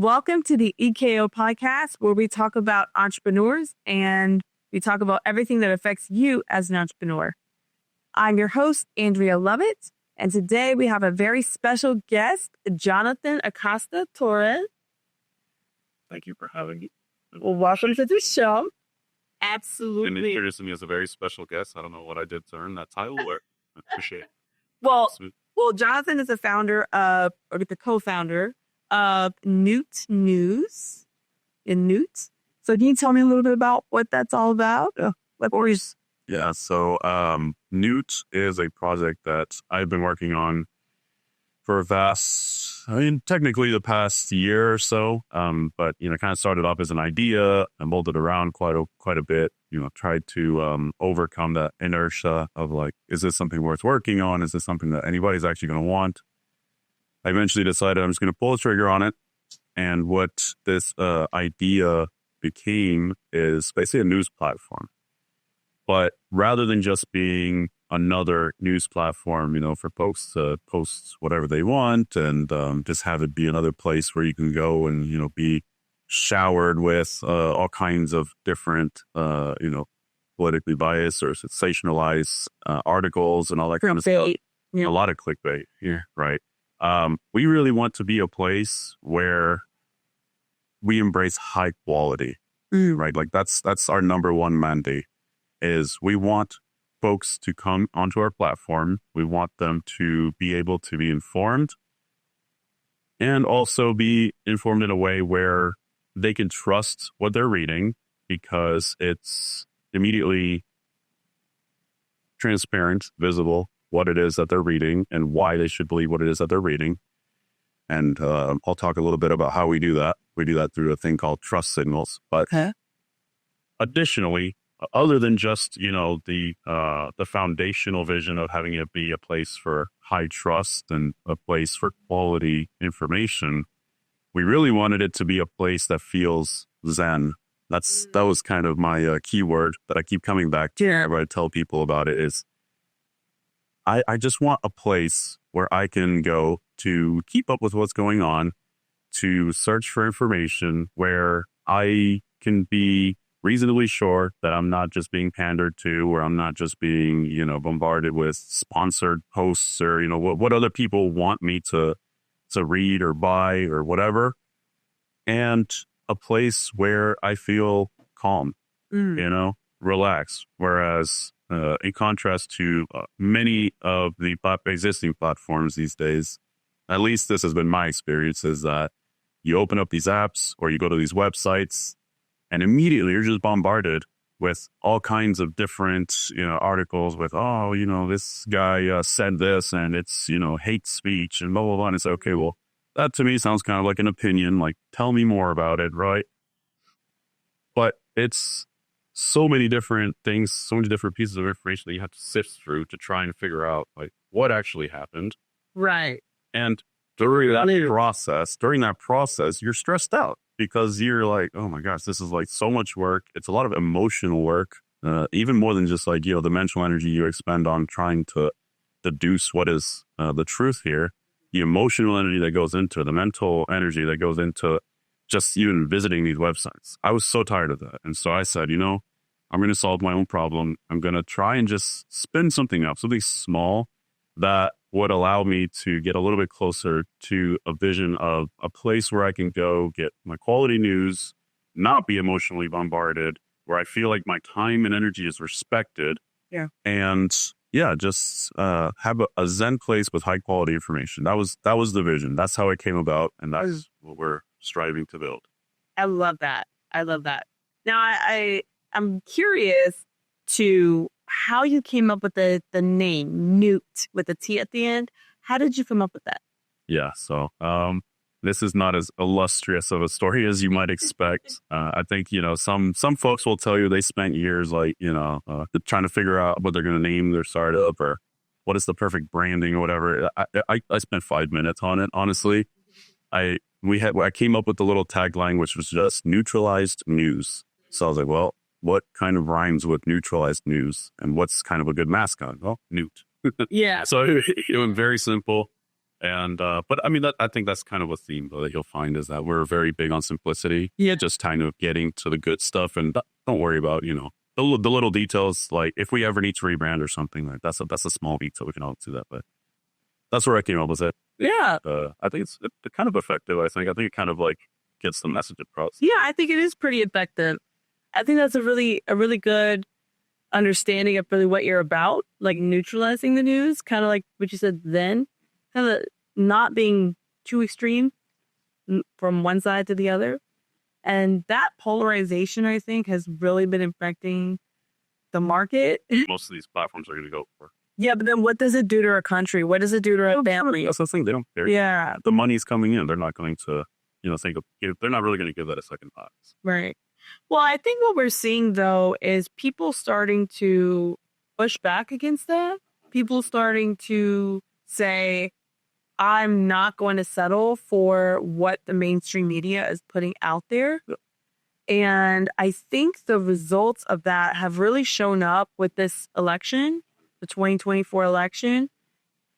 Welcome to the EKO Podcast, where we talk about entrepreneurs and we talk about everything that affects you as an entrepreneur. I'm your host, Andria Lovitt, and today we have a very special guest, Jonathan Acosta-Torres. Thank you for having me. Well, welcome to the show. And Absolutely. introducing me as a very special guest. I don't know what I did to earn that title, but I appreciate it. Well, Smooth. Jonathan is the founder of, or the co-founder of Newt News in Newt. So can you tell me a little bit about what that's all about? Yeah, so Newt is a project that I've been working on for technically the past year or so. But kind of started off as an idea and molded around quite a bit. Tried to overcome that inertia of like, is this something worth working on? Is this something that anybody's actually going to want? I eventually decided I'm just going to pull the trigger on it. And what this idea became is basically a news platform. But rather than just being another news platform, for folks to post whatever they want and just have it be another place where you can go and, be showered with all kinds of different, politically biased or sensationalized articles and all that kind of stuff. Yeah. A lot of clickbait here, right? We really want to be a place where we embrace high quality, right? Like that's our number one mandate is we want folks to come onto our platform. We want them to be able to be informed and also be informed in a way where they can trust what they're reading because it's immediately transparent, visible, what it is that they're reading and why they should believe what it is that they're reading. And I'll talk a little bit about how we do that. We do that through a thing called trust signals. But additionally, other than just, the foundational vision of having it be a place for high trust and a place for quality information, we really wanted it to be a place that feels zen. That was kind of my keyword that I keep coming back to whenever I tell people about it is I just want a place where I can go to keep up with what's going on, to search for information where I can be reasonably sure that I'm not just being pandered to, or I'm not just being, bombarded with sponsored posts or, what other people want me to read or buy or whatever. And a place where I feel calm, relaxed. Whereas in contrast to many of the existing platforms these days, at least this has been my experience, is that you open up these apps or you go to these websites and immediately you're just bombarded with all kinds of different, articles with, this guy said this and it's, hate speech and blah, blah, blah. And it's okay, well, that to me sounds kind of like an opinion, like tell me more about it, right? But it's so many different things, so many different pieces of information that you have to sift through to try and figure out like what actually happened. Right. And during that process, you're stressed out because you're like, oh my gosh, this is like so much work. It's a lot of emotional work, even more than just like, the mental energy you expend on trying to deduce what is the truth here. The emotional energy that goes into it, the mental energy that goes into just even visiting these websites. I was so tired of that. And so I said, I'm going to solve my own problem. I'm going to try and just spin something up, something small that would allow me to get a little bit closer to a vision of a place where I can go get my quality news, not be emotionally bombarded, where I feel like my time and energy is respected. Yeah. And just have a zen place with high quality information. That was the vision. That's how it came about. And that's what we're striving to build. I love that. Now, I'm curious to how you came up with the name Newt with a T at the end. How did you come up with that? Yeah. So this is not as illustrious of a story as you might expect. I think, some folks will tell you they spent years like, trying to figure out what they're going to name their startup or what is the perfect branding or whatever. I spent 5 minutes on it, honestly. I came up with the little tagline, which was just neutralized news. So I was like, well, what kind of rhymes with neutralized news and what's kind of a good mascot? Well, Newt. Yeah. So it was very simple. And, but I mean, I think that's kind of a theme though, that you'll find is that we're very big on simplicity. Yeah. Just kind of getting to the good stuff and don't worry about, you know, the little details. Like if we ever need to rebrand or something, like that's a small detail. We can all do that. But that's where I came up with it. Yeah. I think it's kind of effective. I think it kind of like gets the message across. Yeah, I think it is pretty effective. I think that's a really good understanding of really what you're about, like neutralizing the news, kind of like what you said then, kind of not being too extreme from one side to the other. And that polarization, I think, has really been affecting the market. Most of these platforms are going to go for. Yeah, but then what does it do to our country? What does it do to our family? That's the thing. They don't care. Yeah. The money's coming in. They're not going to, you know, they're not really going to give that a second thought. Right. Well, I think what we're seeing, though, is people starting to push back against that. People starting to say, I'm not going to settle for what the mainstream media is putting out there. Yeah. And I think the results of that have really shown up with this election, the 2024 election.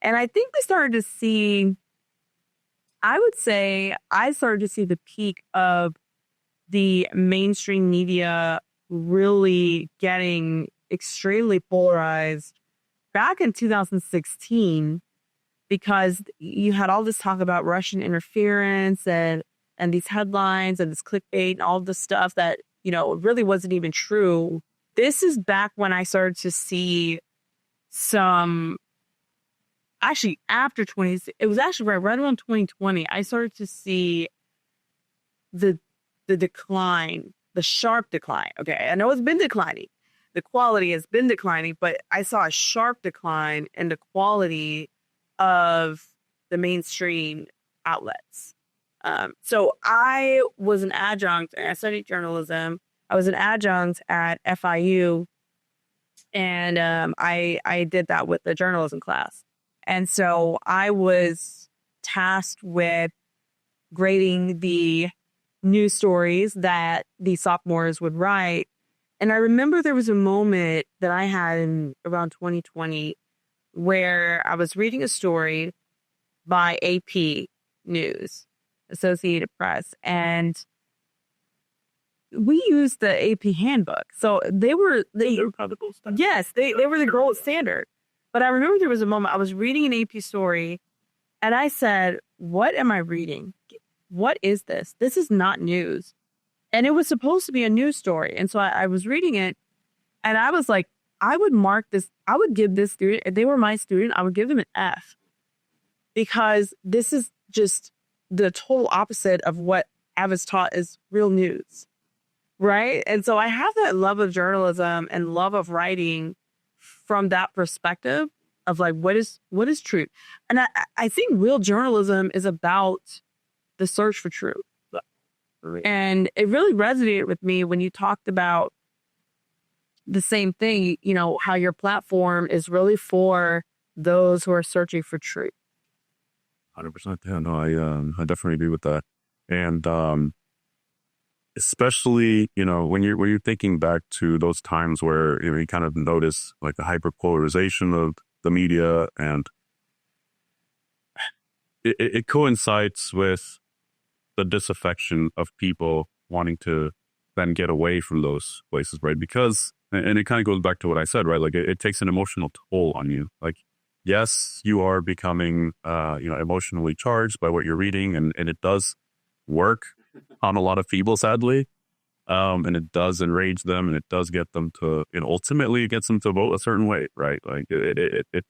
And I think we started to see, I would say, I started to see the peak of the mainstream media really getting extremely polarized back in 2016, because you had all this talk about Russian interference and these headlines and this clickbait and all this stuff that, you know, really wasn't even true. This is back when I started to see some, actually after it was actually right around 2020, I started to see the decline, the sharp decline. Okay, I know it's been declining. The quality has been declining, but I saw a sharp decline in the quality of the mainstream outlets. So I was an adjunct, and I studied journalism. I was an adjunct at FIU, and I did that with the journalism class. And so I was tasked with grading the news stories that the sophomores would write. And I remember there was a moment that I had in around 2020 where I was reading a story by AP News, Associated Press, and we used the AP handbook. So they were kind of the gold standard. Yes, they were the gold standard. But I remember there was a moment I was reading an AP story and I said, what am I reading? What is this? This is not news. And it was supposed to be a news story. And so I was reading it and I was like, I would mark this. I would give this student, if they were my student, I would give them an F, because this is just the total opposite of what I was taught is real news. Right. And so I have that love of journalism and love of writing from that perspective of like, what is truth? And I think real journalism is about the search for truth. And it really resonated with me when you talked about the same thing, you know, how your platform is really for those who are searching for truth. 100%. Yeah, no, I definitely agree with that. And especially, you know, when you're thinking back to those times where, you know, you kind of notice like the hyperpolarization of the media, and it coincides with the disaffection of people wanting to then get away from those places, right? Because, and it kind of goes back to what I said, right? Like it takes an emotional toll on you. Like, yes, you are becoming, emotionally charged by what you're reading, and it does work on a lot of people, sadly. And it does enrage them, and it does get them to, ultimately it gets them to vote a certain way, right? Like it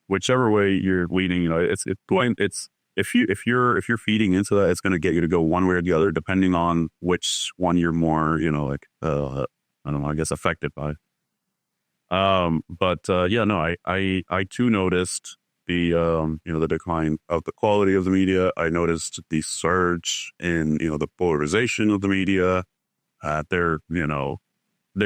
whichever way you're leaning, if you're feeding into that, it's going to get you to go one way or the other, depending on which one you're more, I don't know, I guess affected by. I too noticed the decline of the quality of the media. I noticed the surge in, the polarization of the media. They're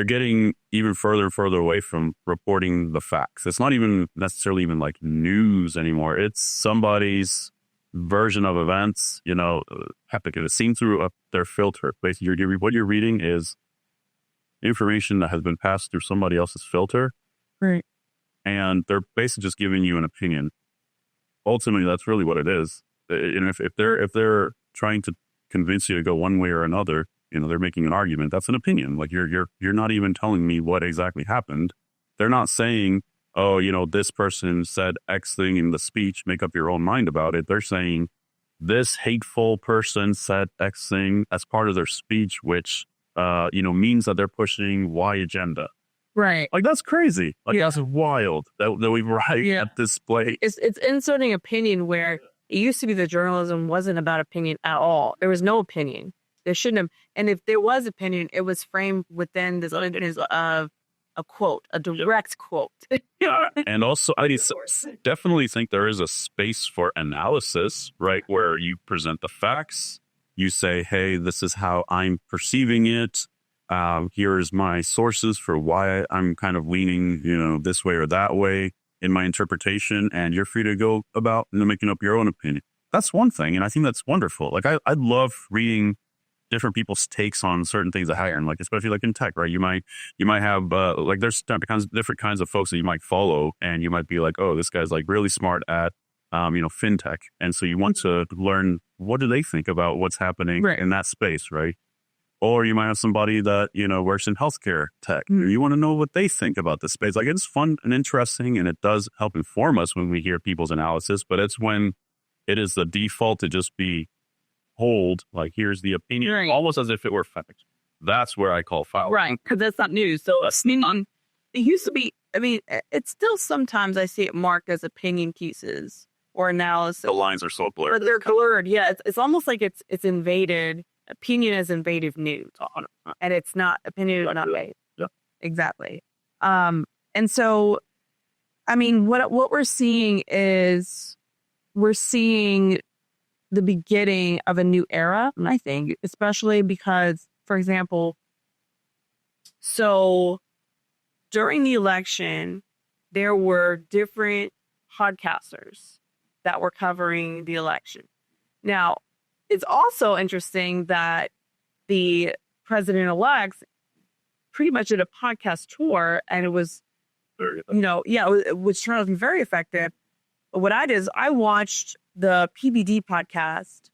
getting even further and further away from reporting the facts. It's not even necessarily even like news anymore. It's somebody's version of events, have to get it seen through their filter. Basically, what you're reading is information that has been passed through somebody else's filter. Right. And they're basically just giving you an opinion. ultimately, that's really what it is. And if they're trying to convince you to go one way or another, they're making an argument. That's an opinion. Like you're not even telling me what exactly happened. They're not saying, oh, this person said X thing in the speech, make up your own mind about it. They're saying this hateful person said X thing as part of their speech, which, means that they're pushing Y agenda. Right. Like, that's crazy. Like, that's wild that we write at this place. It's inserting opinion where it used to be that journalism wasn't about opinion at all. There was no opinion. There shouldn't have. And if there was opinion, it was framed within this of a quote, a direct quote. And also, I definitely think there is a space for analysis, right? Where you present the facts. You say, hey, this is how I'm perceiving it. Here's my sources for why I'm kind of leaning, this way or that way in my interpretation. And you're free to go about making up your own opinion. That's one thing. And I think that's wonderful. Like, I love reading different people's takes on certain things that happen, like, especially like in tech, right? You might have, there's different kinds of folks that you might follow, and you might be like, oh, this guy's like really smart at, fintech. And so you want to learn, what do they think about what's happening in that space, right? Or you might have somebody that, works in healthcare tech. You want to know what they think about this space. Like, it's fun and interesting, and it does help inform us when we hear people's analysis, but it's when it is the default to just be hold, like, here's the opinion, almost as if it were fact. That's where I call foul. Right, because that's not news. So, it used to be, it's still sometimes I see it marked as opinion pieces or analysis. The lines are so blurred. But they're blurred, yeah. It's almost like it's invaded. Opinion as invaded news, and it's not opinion is not made. Yeah, exactly. And so, what we're seeing is the beginning of a new era. I think, especially because, for example, so during the election, there were different podcasters that were covering the election. Now, it's also interesting that the president-elect pretty much did a podcast tour, and it was, it was turned out to be very effective. But what I did is I watched the PBD podcast.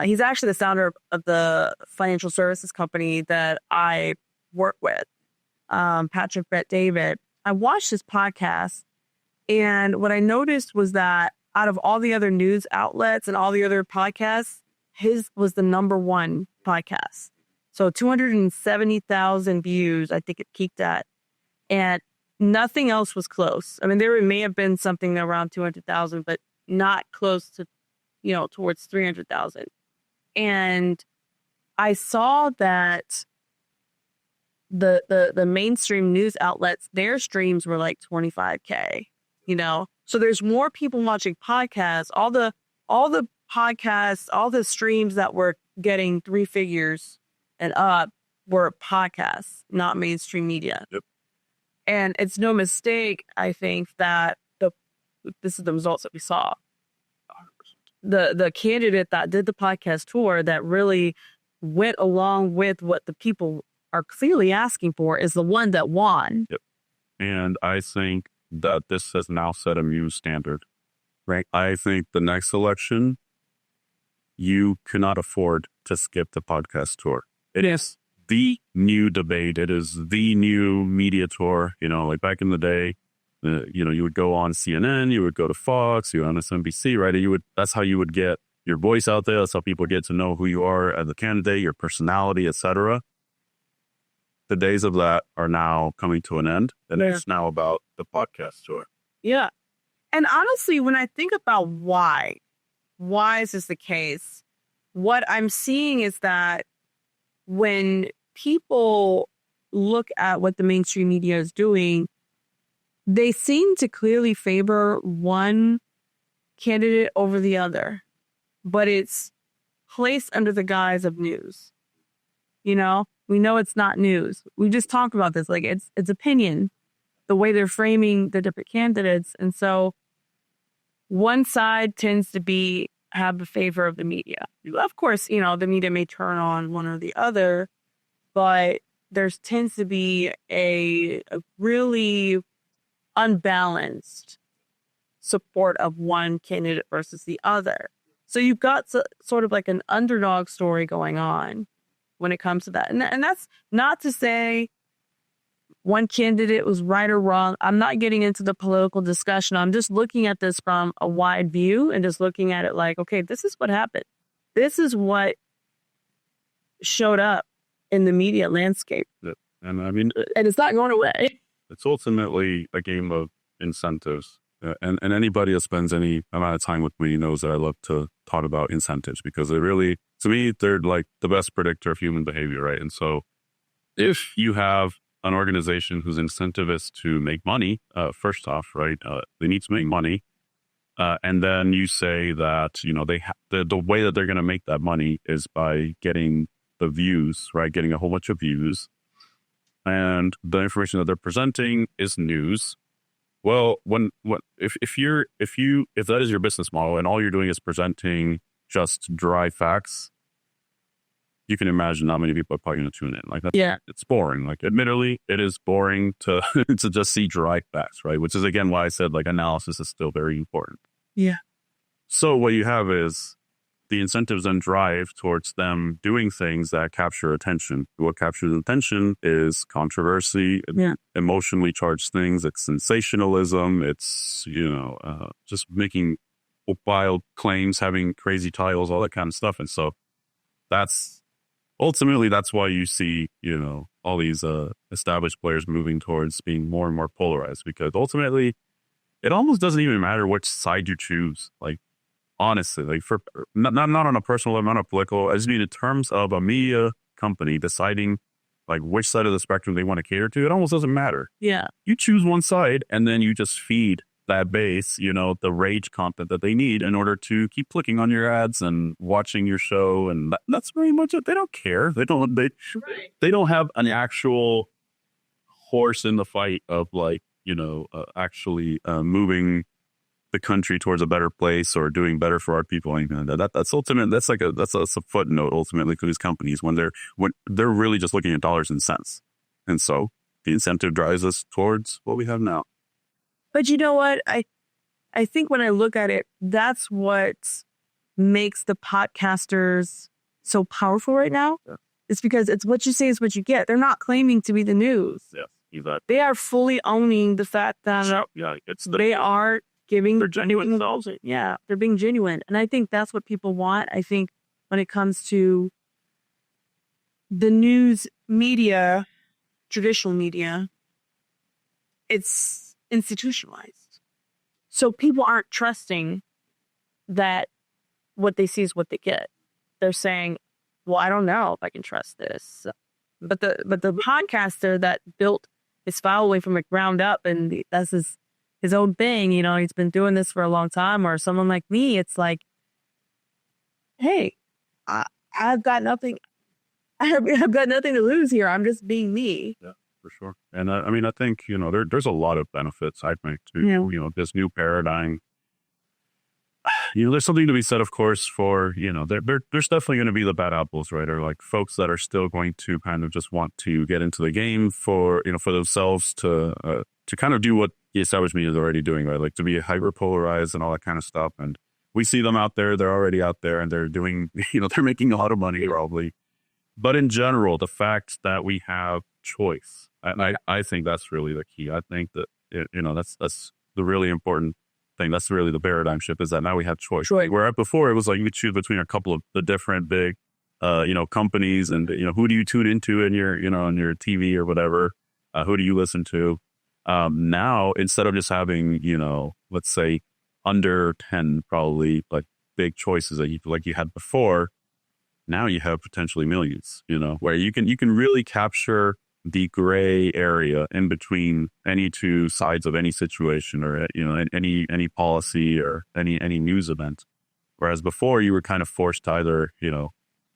He's actually the founder of the financial services company that I work with, Patrick Bet-David. I watched his podcast, and what I noticed was that out of all the other news outlets and all the other podcasts, his was the number one podcast. So 270,000 views, I think it peaked at. And nothing else was close. There may have been something around 200,000, but not close to, towards 300,000. And I saw that the mainstream news outlets, their streams were like 25K, So there's more people watching podcasts. All the podcasts, all the streams that were getting 3 figures and up were podcasts, not mainstream media. Yep. And it's no mistake, I think, that this is the results that we saw. The candidate that did the podcast tour that really went along with what the people are clearly asking for is the one that won. Yep. And I think that this has now set a new standard. Right. I think the next election, you cannot afford to skip the podcast tour. It is the new debate. It is the new media tour. Like back in the day, you would go on CNN, you would go to Fox, you on MSNBC, right? That's how you would get your voice out there. That's how people get to know who you are as a candidate, your personality, etc. The days of that are now coming to an end, and it's now about the podcast tour. Yeah. And honestly, when I think about why is this the case? What I'm seeing is that when people look at what the mainstream media is doing, they seem to clearly favor one candidate over the other, but it's placed under the guise of news. We know it's not news. We just talked about this. Like, it's opinion, the way they're framing the different candidates. And so one side tends to have the favor of the media. Of course, the media may turn on one or the other, but there tends to be a really unbalanced support of one candidate versus the other. So you've got sort of like an underdog story going on when it comes to that. And that's not to say one candidate was right or wrong. I'm not getting into the political discussion. I'm just looking at this from a wide view and just looking at it like, okay, this is what happened. This is what showed up in the media landscape. Yeah. And I mean, and it's not going away. It's ultimately a game of incentives. And anybody that spends any amount of time with me knows that I love to talk about incentives, because it really, to me, they're like the best predictor of human behavior, right? And so if you have an organization whose incentive is to make money, first off, right, they need to make money. And then you say that, you know, the way that they're going to make that money is by getting the views, right? Getting a whole bunch of views. And the information that they're presenting is news. Well, if that is your business model and all you're doing is presenting just dry facts, you can imagine not many people are probably going to tune in. Like that, yeah, it's boring. Like, admittedly, it is boring to to just see dry facts, right? Which is again why I said like analysis is still very important. Yeah. So what you have is the incentives then drive towards them doing things that capture attention. What captures attention is controversy, emotionally charged things. It's sensationalism. It's, just making wild claims, having crazy titles, all that kind of stuff. And so that's why you see, all these established players moving towards being more and more polarized, because ultimately it almost doesn't even matter which side you choose. Like, honestly, like for not on a personal level, not a political, I just mean in terms of a media company deciding like which side of the spectrum they want to cater to, it almost doesn't matter. Yeah. You choose one side and then you just feed that base, the rage content that they need in order to keep clicking on your ads and watching your show. And that's very much it. They don't care. They don't have an actual horse in the fight of like, actually moving the country towards a better place or doing better for our people. That's ultimate. That's a footnote ultimately to these companies when they're really just looking at dollars and cents. And so the incentive drives us towards what we have now. But you know what? I think when I look at it, that's what makes the podcasters so powerful right now. Yeah. It's because it's what you say is what you get. They're not claiming to be the news. Yeah, exactly. They are fully owning the fact that they are giving their genuine themselves. Yeah, they're being genuine. And I think that's what people want. I think when it comes to the news media, traditional media, it's institutionalized. So people aren't trusting that what they see is what they get. They're saying, well, I don't know if I can trust this. But the podcaster that built his following from the ground up, and that's his own thing, he's been doing this for a long time, or someone like me, it's like, hey, I've got nothing. I've got nothing to lose here. I'm just being me. Yeah, for sure. And I think, there's a lot of benefits, I think, to, this new paradigm. There's something to be said, of course, for, there's definitely going to be the bad apples, right? Or like folks that are still going to kind of just want to get into the game for themselves to kind of do what the established media is already doing, right? Like to be hyper polarized and all that kind of stuff. And we see them out there. They're already out there and they're doing, they're making a lot of money probably. But in general, the fact that we have choice, and I think that's really the key. I think that, that's the really important thing. That's really the paradigm shift, is that now we have choice. Right. Where before it was like you could choose between a couple of the different big, companies, and, who do you tune into in your, on your TV or whatever? Who do you listen to? Now, instead of just having, let's say under 10, probably like big choices that you had before, now you have potentially millions, where you can really capture the gray area in between any two sides of any situation, or, any policy or any news event. Whereas before you were kind of forced to either,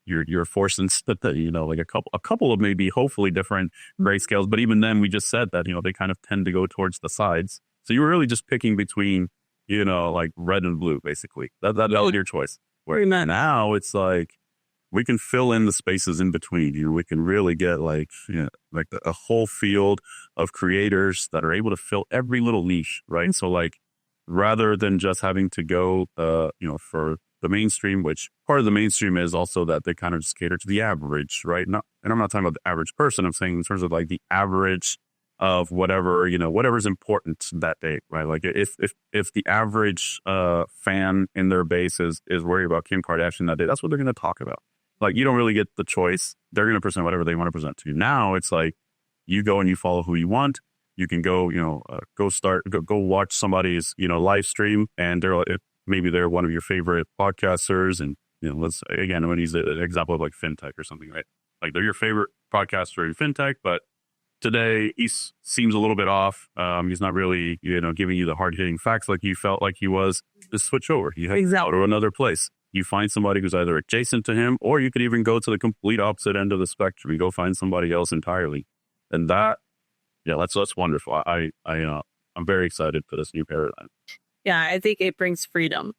you're forced instead, like a couple of maybe hopefully different grayscales. But even then we just said that, they kind of tend to go towards the sides. So you were really just picking between, like red and blue, basically. That was your choice. Where now it's like, we can fill in the spaces in between. We can really get like a whole field of creators that are able to fill every little niche, right? So like rather than just having to go, for the mainstream, which part of the mainstream is also that they kind of just cater to the average, right? And I'm not talking about the average person. I'm saying in terms of like the average of whatever, whatever's important that day, right? Like if the average fan in their base is worried about Kim Kardashian that day, that's what they're going to talk about. Like you don't really get the choice. They're going to present whatever they want to present to you. Now it's like you go and you follow who you want. You can go, go watch somebody's, live stream, and maybe they're one of your favorite podcasters, and let's again, I'm going to use an example of like fintech or something, right? Like they're your favorite podcaster in fintech, but today he seems a little bit off. He's not really, giving you the hard hitting facts like you felt like he was. Just switch over. You head out to another place. You find somebody who's either adjacent to him, or you could even go to the complete opposite end of the spectrum. You go find somebody else entirely, and that. Yeah, that's wonderful. I'm very excited for this new paradigm. Yeah, I think it brings freedom.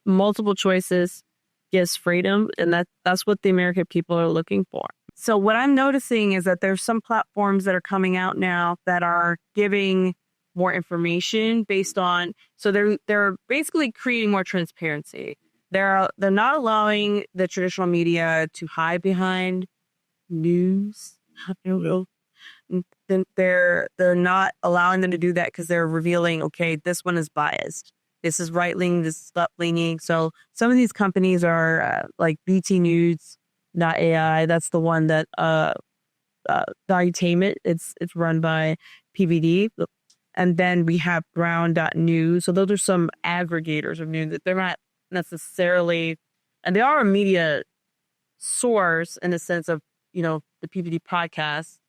Multiple choices gives freedom, and that's what the American people are looking for. So what I'm noticing is that there's some platforms that are coming out now that are giving more information based on. So they're basically creating more transparency. They're not allowing the traditional media to hide behind news. I don't know. Then they're not allowing them to do that because they're revealing, okay, this one is biased. This is right leaning. This is left leaning. So some of these companies are like BT News.ai. That's the one that Valuetainment. It's run by PVD. And then we have Brown.news. So those are some aggregators of news that they're not necessarily, and they are a media source in the sense of the PVD podcast.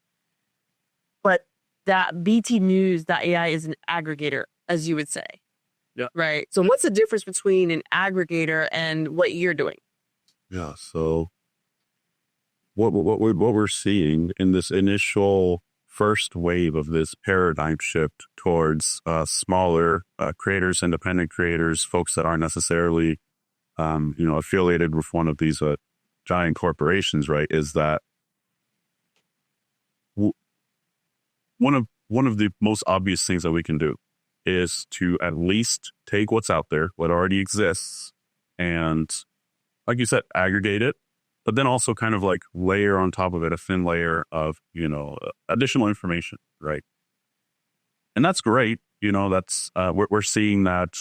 But that BT News.ai is an aggregator, as you would say. Yeah. Right. So what's the difference between an aggregator and what you're doing? Yeah. So what we're seeing in this initial first wave of this paradigm shift towards smaller creators, independent creators, folks that aren't necessarily, affiliated with one of these giant corporations, right, is that one of the most obvious things that we can do is to at least take what's out there, what already exists, and like you said, aggregate it, but then also kind of like layer on top of it a thin layer of, additional information, right? And that's great. That's, we're seeing that,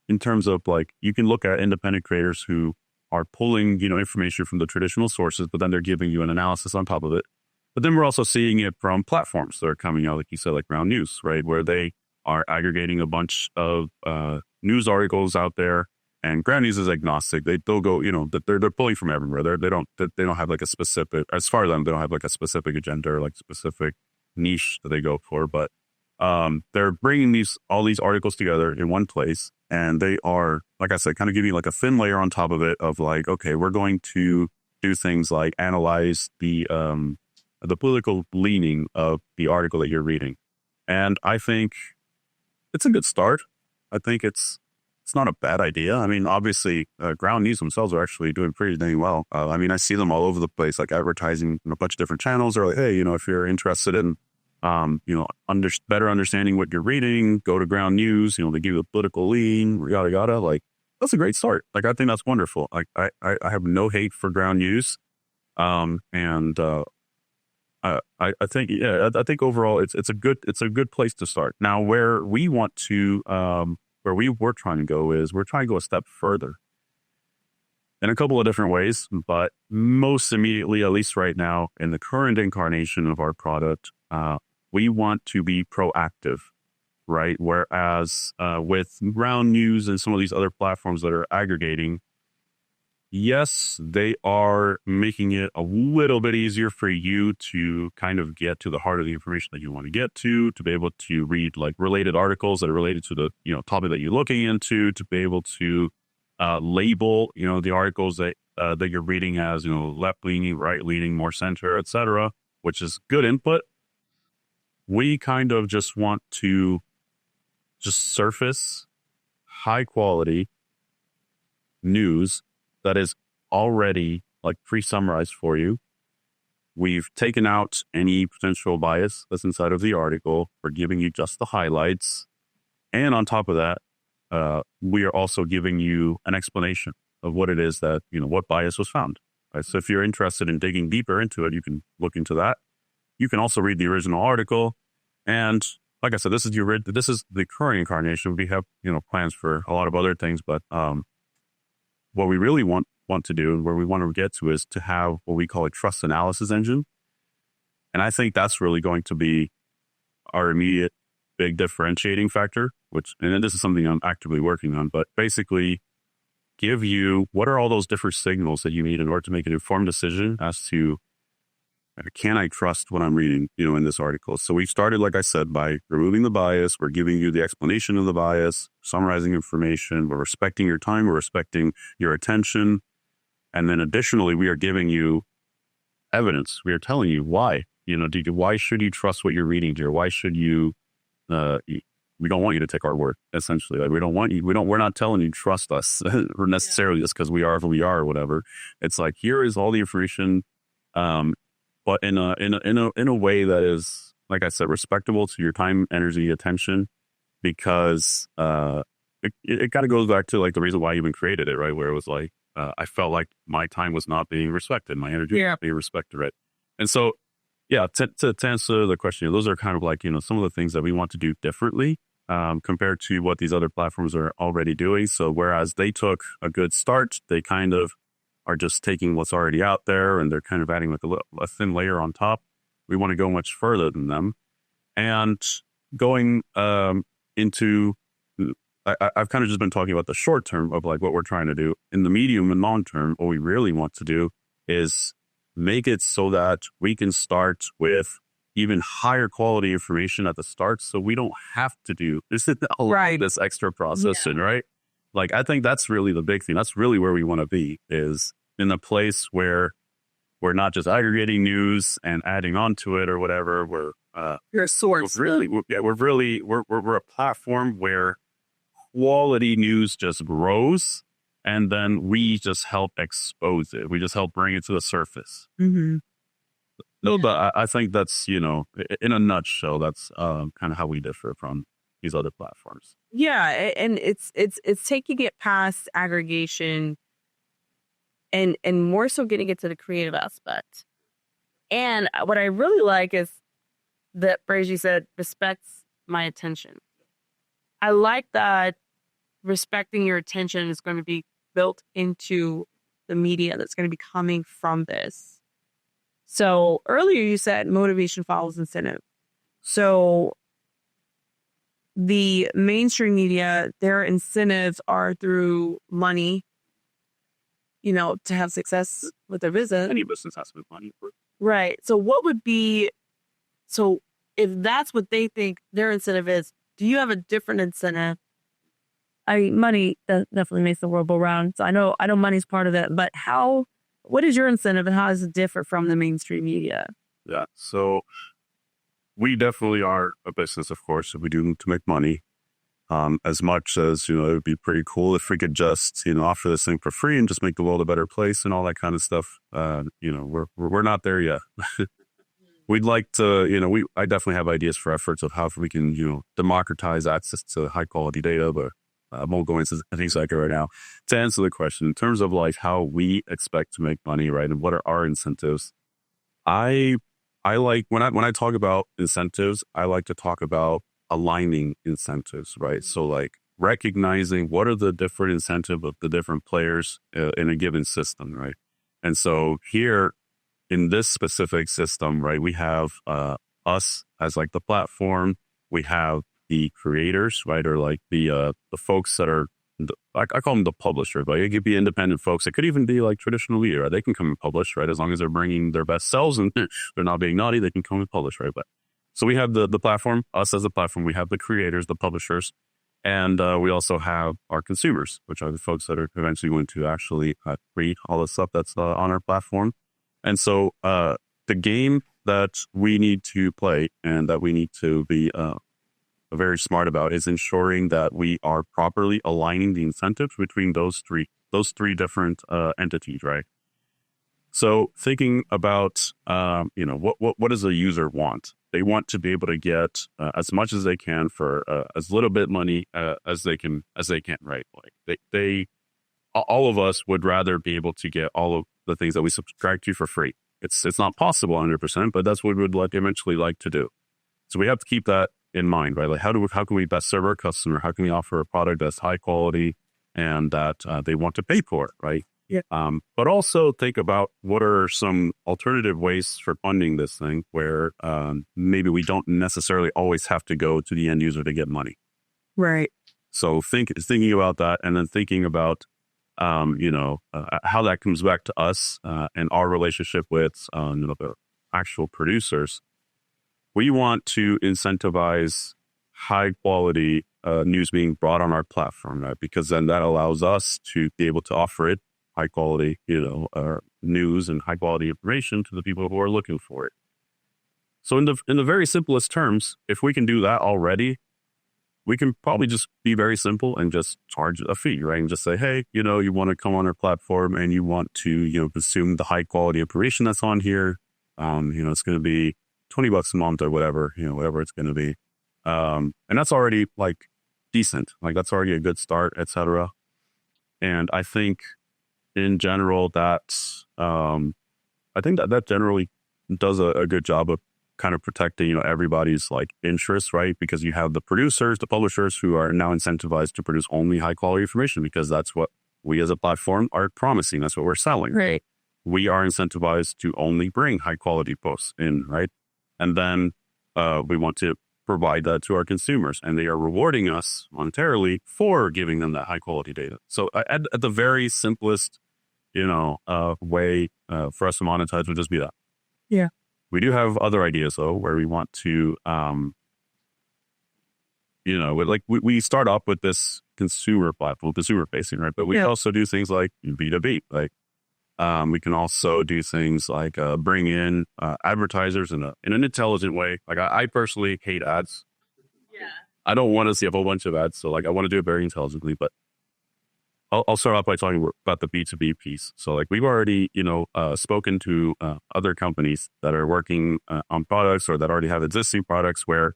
in terms of like, you can look at independent creators who are pulling, information from the traditional sources, but then they're giving you an analysis on top of it. But then we're also seeing it from platforms that are coming out, like you said, like Ground News, right? Where they are aggregating a bunch of news articles out there, and Ground News is agnostic. They'll go, they're pulling from everywhere. They don't have like a specific, as far as them, they don't have like a specific agenda or like specific niche that they go for. But they're bringing all these articles together in one place, and they are, like I said, kind of giving you like a thin layer on top of it of like, okay, we're going to do things like analyze the political leaning of the article that you're reading. And I think it's a good start. I think it's not a bad idea. I mean, obviously, Ground News themselves are actually doing pretty dang well. I see them all over the place, like advertising in a bunch of different channels. They're like, hey, if you're interested in, better understanding what you're reading, go to Ground News. They give you a political lean, yada, yada. Like, that's a great start. Like, I think that's wonderful. Like, I have no hate for Ground News. I think overall it's a good place to start. Now, where we were trying to go is we're trying to go a step further in a couple of different ways, but most immediately, at least right now, in the current incarnation of our product, we want to be proactive, right? Whereas with Ground News and some of these other platforms that are aggregating, yes, they are making it a little bit easier for you to kind of get to the heart of the information that you want to get to be able to read like related articles that are related to the, topic that you're looking into, to be able to label, the articles that you're reading as, left-leaning, right-leaning, more center, etc., which is good input. We kind of just want to just surface high-quality news that is already like pre-summarized for you we've taken out any potential bias that's inside of the article. We're giving you just the highlights. And on top of that, we are also giving you an explanation of what it is that, what bias was found. Right? So if you're interested in digging deeper into it, you can look into that. You can also read the original article. And like I said, this is the current incarnation. We have, plans for a lot of other things, but what we really want to do and where we want to get to is to have what we call a trust analysis engine. And I think that's really going to be our immediate big differentiating factor, and this is something I'm actively working on, but basically give you what are all those different signals that you need in order to make an informed decision as to can I trust what I'm reading, in this article. So we started, like I said, by removing the bias. We're giving you the explanation of the bias, summarizing information. We're respecting your time. We're respecting your attention. And then additionally, we are giving you evidence. We are telling you why, why should you trust what you're reading here? Why should you, we don't want you to take our word, essentially. Like we're not telling you trust us or necessarily just because we are who we are or whatever. It's like, here is all the information, but in a way that is, like I said, respectable to your time, energy, attention, because it kind of goes back to like the reason why you even created it, right? Where it was like, I felt like my time was not being respected, my energy was not being respected, right? And so, yeah, to answer the question, those are kind of like, some of the things that we want to do differently compared to what these other platforms are already doing. So whereas they took a good start, they kind of are just taking what's already out there and they're kind of adding like a thin layer on top. We want to go much further than them. And going into, I've kind of just been talking about the short term of like what we're trying to do. In the medium and long term, what we really want to do is make it so that we can start with even higher quality information at the start, so we don't have to do this extra processing, right? Like, I think that's really the big thing. That's really where we want to be, is in a place where we're not just aggregating news and adding on to it or whatever. You're a source. We're a platform where quality news just grows, and then we just help expose it. We just help bring it to the surface. Mm-hmm. No, but I think that's, in a nutshell, that's kind of how we differ from these other platforms. Yeah, and it's taking it past aggregation and more so getting it to the creative aspect. And what I really like is that phrase you said, respects my attention. I like that respecting your attention is going to be built into the media that's going to be coming from this. So earlier you said motivation follows incentive. So the mainstream media, their incentives are through money, to have success with their business. Any business has to make money. Right. So if that's what they think their incentive is, do you have a different incentive? I mean, money definitely makes the world go round. So I know money's part of it, but what is your incentive and how does it differ from the mainstream media? Yeah. So we definitely are a business, of course, if we do need to make money. As much as, it would be pretty cool if we could just, offer this thing for free and just make the world a better place and all that kind of stuff. We're not there yet. We'd like to, I definitely have ideas for efforts of how we can, democratize access to high quality data, but I won't go into things like it right now. To answer the question, in terms of like how we expect to make money, right, and what are our incentives, I like when I talk about incentives, I like to talk about aligning incentives, right? So like recognizing what are the different incentives of the different players in a given system, right? And so here in this specific system, right, we have us as like the platform, we have the creators, right, or like the folks that are, I call them the publisher, but it could be independent folks. It could even be like traditional media, right? They can come and publish, right? As long as they're bringing their best selves and they're not being naughty, they can come and publish, right? But so we have the platform, us as a platform. We have the creators, the publishers, and we also have our consumers, which are the folks that are eventually going to actually read all the stuff that's on our platform. And so the game that we need to play and that we need to be very smart about is ensuring that we are properly aligning the incentives between those three different entities, right? So thinking about, what does a user want? They want to be able to get as much as they can for as little bit money as they can, right? Like all of us would rather be able to get all of the things that we subscribe to for free. It's not possible 100%, but that's what we would eventually like to do. So we have to keep that in mind, right? Like how can we best serve our customer? How can we offer a product that's high quality and that they want to pay for it, right? Yeah. But also think about what are some alternative ways for funding this thing where maybe we don't necessarily always have to go to the end user to get money. Right. So thinking about that, and then thinking about how that comes back to us and our relationship with the actual producers. We want to incentivize high quality news being brought on our platform, right? Because then that allows us to be able to offer it high quality, news and high quality information to the people who are looking for it. So in the very simplest terms, if we can do that already, we can probably just be very simple and just charge a fee, right? And just say, hey, you want to come on our platform and you want to, consume the high quality information that's on here. It's going to be $20 a month or whatever it's going to be. And that's already like decent. Like that's already a good start, etc. And I think in general, that's, I think that generally does a good job of kind of protecting, everybody's like interests, right? Because you have the producers, the publishers who are now incentivized to produce only high quality information because that's what we as a platform are promising. That's what we're selling. Right. We are incentivized to only bring high quality posts in, right? And then we want to provide that to our consumers, and they are rewarding us monetarily for giving them that high quality data. So at the very simplest, way for us to monetize would just be that. Yeah. We do have other ideas though, where we want to, we start off with this consumer platform, consumer facing, right? But we also do things like B2B, like we can also do things like bring in advertisers in an intelligent way. Like I personally hate ads. Yeah. I don't want to see a whole bunch of ads. So like I want to do it very intelligently, but I'll start off by talking about the B2B piece. So like we've already, spoken to other companies that are working on products or that already have existing products where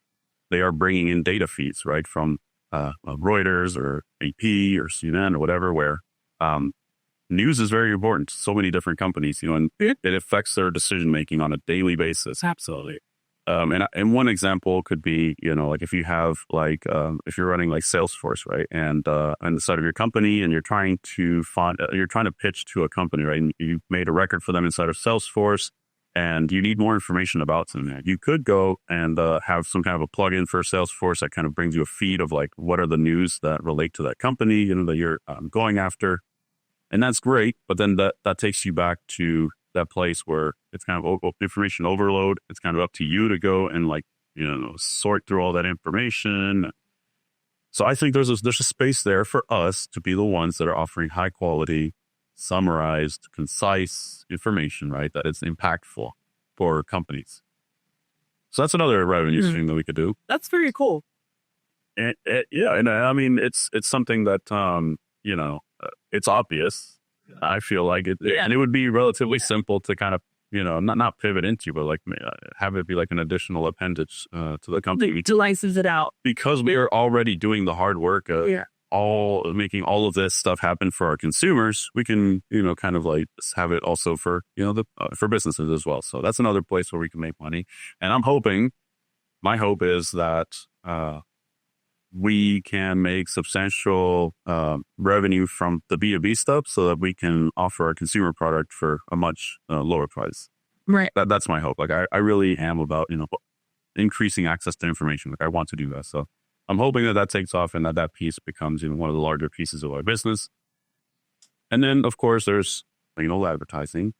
they are bringing in data feeds, right? From Reuters or AP or CNN or whatever, where news is very important to so many different companies, and it affects their decision-making on a daily basis. Absolutely. And one example could be, like if you have if you're running like Salesforce, right? And on the side of your company and you're trying to pitch to a company, right? And you made a record for them inside of Salesforce and you need more information about them. You could go and have some kind of a plugin for Salesforce that kind of brings you a feed of like, what are the news that relate to that company, that you're going after. And that's great. But then that takes you back to that place where it's kind of information overload. It's kind of up to you to go and sort through all that information. So I think there's a space there for us to be the ones that are offering high quality, summarized, concise information, right? That is impactful for companies. So that's another revenue stream that we could do. That's very cool. And I mean, it's something that, it's obvious. I feel like it, and it would be relatively simple to kind of, not pivot into, but like have it be like an additional appendage to the company to license it out, because we are already doing the hard work of making all of this stuff happen for our consumers. We can, kind of like have it also for, for businesses as well. So that's another place where we can make money. And my hope is that, we can make substantial revenue from the B2B stuff so that we can offer our consumer product for a much lower price. Right. That's my hope. Like I really am about, increasing access to information. Like I want to do that. So I'm hoping that takes off and that piece becomes one of the larger pieces of our business. And then of course there's, advertising.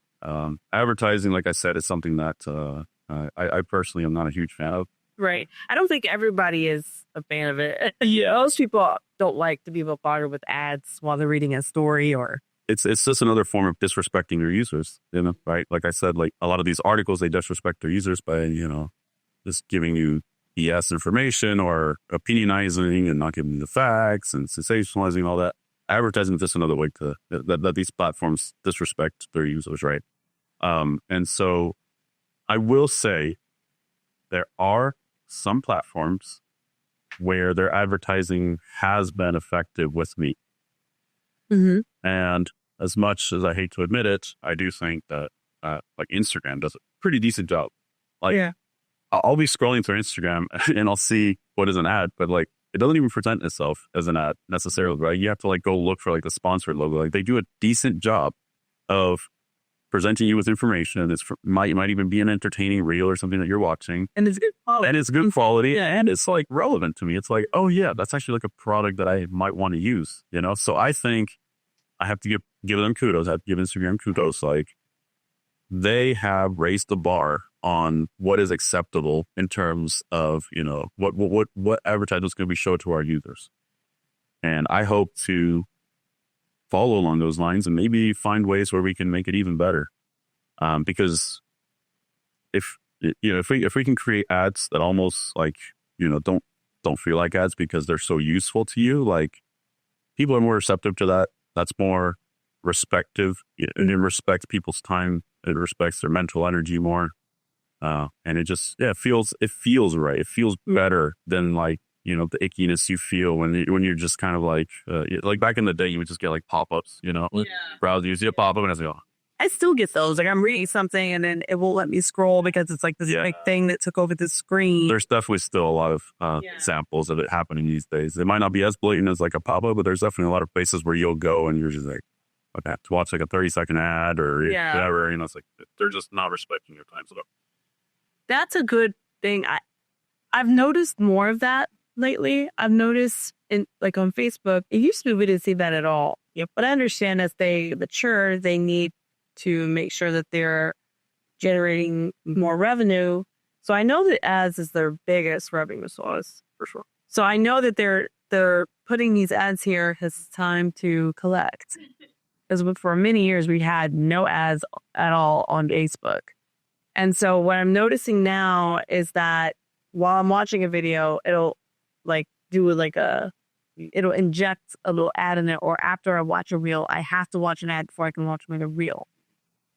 Advertising, like I said, is something that I personally am not a huge fan of. Right. I don't think everybody is a fan of it. Most people don't like to be bombarded with ads while they're reading a story, or it's just another form of disrespecting your users, right? Like I said, like a lot of these articles, they disrespect their users by, just giving you BS information or opinionizing and not giving you the facts and sensationalizing all that. Advertising is just another way that these platforms disrespect their users, right? And so I will say there are some platforms where their advertising has been effective with me. Mm-hmm. And as much as I hate to admit it, I do think that like Instagram does a pretty decent job. Like, Yeah. I'll be scrolling through Instagram and I'll see what is an ad, but like it doesn't even present itself as an ad necessarily, right? You have to like go look for like the sponsored logo. Like they do a decent job of presenting you with information. Might even be an entertaining reel or something that you're watching. And it's good quality. And it's good quality and it's like relevant to me. It's like, oh yeah, that's actually like a product that I might want to use, you know? So I think I have to give them kudos. I have to give Instagram kudos. Like they have raised the bar on what is acceptable in terms of, you know, what advertisements going to be shown to our users. And I hope to follow along those lines and maybe find ways where we can make it even better. Because if we can create ads that almost like, you know, don't feel like ads because they're so useful to you, like people are more receptive to that. That's more respective, and it respects people's time. It respects their mental energy more. And it just, it feels right. It feels better than like, you know, the ickiness you feel when you're just kind of like back in the day, you would just get like pop-ups, you know, browse, you see a pop-up and it's like, oh. I still get those. Like I'm reading something and then it won't let me scroll because it's like this big thing that took over the screen. There's definitely still a lot of examples of it happening these days. It might not be as blatant as like a pop-up, but there's definitely a lot of places where you'll go and you're just like, okay, to watch like a 30-second ad or whatever, you know, it's like they're just not respecting your time. So that's a good thing. I've noticed more of that lately. I've noticed in like on Facebook, it used to be we didn't see that at all. Yep. But I understand as they mature, they need to make sure that they're generating more revenue. So I know that ads is their biggest revenue source for sure. So I know that they're putting these ads here as time to collect. Because for many years we had no ads at all on Facebook. And so what I'm noticing now is that while I'm watching a video, it'll like do like it'll inject a little ad in it, or after I watch a reel, I have to watch an ad before I can watch another reel.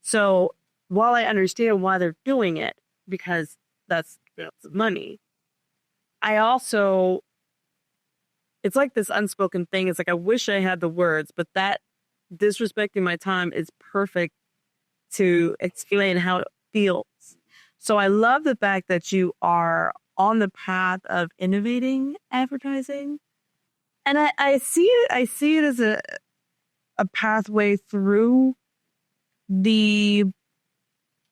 So while I understand why they're doing it, because that's money, I also, it's like this unspoken thing. It's like, I wish I had the words, but that disrespecting my time is perfect to explain how it feels. So I love the fact that you are on the path of innovating advertising. And I see it as a pathway through the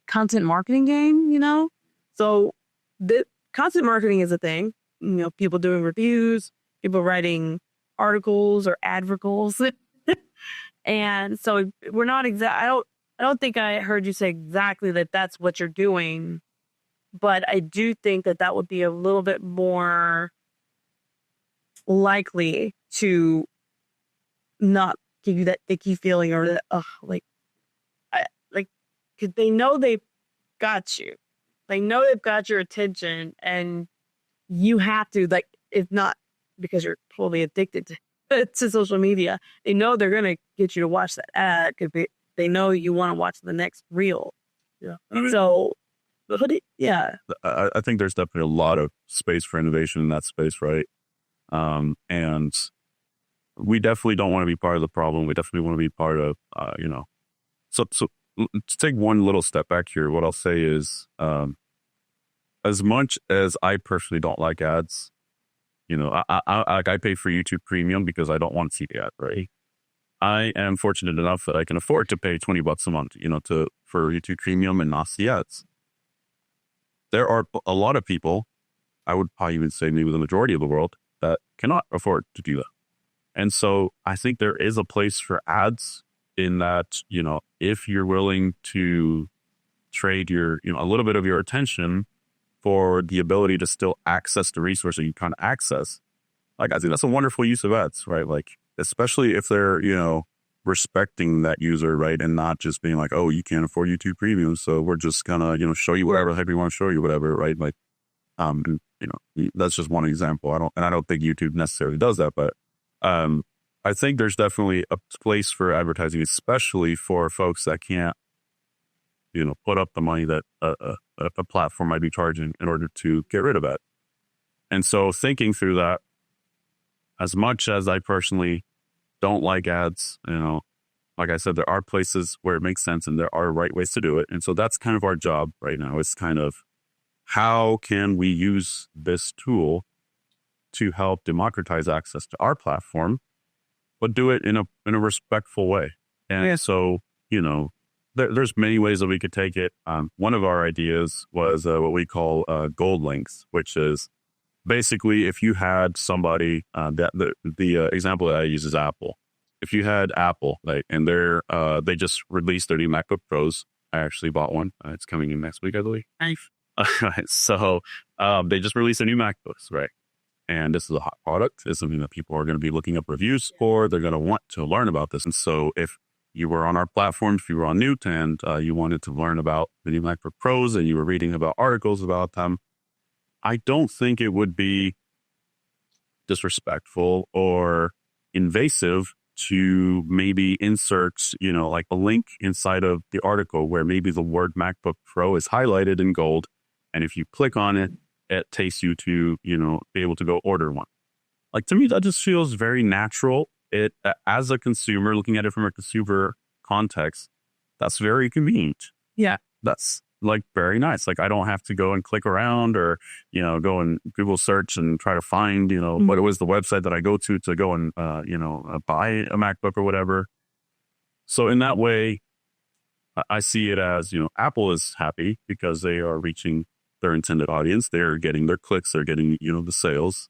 content marketing game, you know? So the content marketing is a thing, you know, people doing reviews, people writing articles or adverticals. And so we're not I don't think I heard you say exactly that that's what you're doing, but I do think that would be a little bit more likely to not give you that icky feeling or that, because they know they've got you. They know they've got your attention and you have to, like, if not because you're totally addicted to social media, they know they're going to get you to watch that ad because they know you want to watch the next reel. Yeah. So, I think there's definitely a lot of space for innovation in that space, right? And we definitely don't want to be part of the problem. We definitely want to be part of, So to take one little step back here, what I'll say is, as much as I personally don't like ads, you know, I pay for YouTube Premium because I don't want to see the ad, right? I am fortunate enough that I can afford to pay $20 a month, you know, for YouTube Premium and not see ads. There are a lot of people, I would probably even say maybe the majority of the world, that cannot afford to do that. And so I think there is a place for ads in that, you know, if you're willing to trade a little bit of your attention for the ability to still access the resource that you can't access, like, I think that's a wonderful use of ads, right? Like, especially if they're, you know, respecting that user, right? And not just being like, oh, you can't afford YouTube Premium, so we're just gonna, you know, show you whatever the heck we want to show you, whatever, right? Like, and, you know, that's just one example. I don't think YouTube necessarily does that, but I think there's definitely a place for advertising, especially for folks that can't put up the money that a platform might be charging in order to get rid of it. And so thinking through that, as much as I personally don't like ads, like I said, there are places where it makes sense and there are right ways to do it. And so that's kind of our job right now. It's kind of, how can we use this tool to help democratize access to our platform, but do it in a respectful way? And so, there's many ways that we could take it. One of our ideas was what we call gold links, which is basically if you had somebody, the example that I use is Apple. If you had Apple, and they just released their new MacBook Pros. I actually bought one. It's coming in next week, I believe. Nice. So they just released their new MacBooks, right? And this is a hot product. It's something that people are going to be looking up reviews for. They're going to want to learn about this. And so if you were on our platform, if you were on Newt and you wanted to learn about the new MacBook Pros and you were reading about articles about them, I don't think it would be disrespectful or invasive to maybe insert, like a link inside of the article where maybe the word MacBook Pro is highlighted in gold. And if you click on it, it takes you to, be able to go order one. Like, to me, that just feels very natural. It, as a consumer, looking at it from a consumer context, that's very convenient. Yeah. That's very nice. I don't have to go and click around or, go and Google search and try to find, what it was the website that I go to go and, buy a MacBook or whatever. So in that way, I see it as, Apple is happy because they are reaching their intended audience. They're getting their clicks. They're getting, the sales.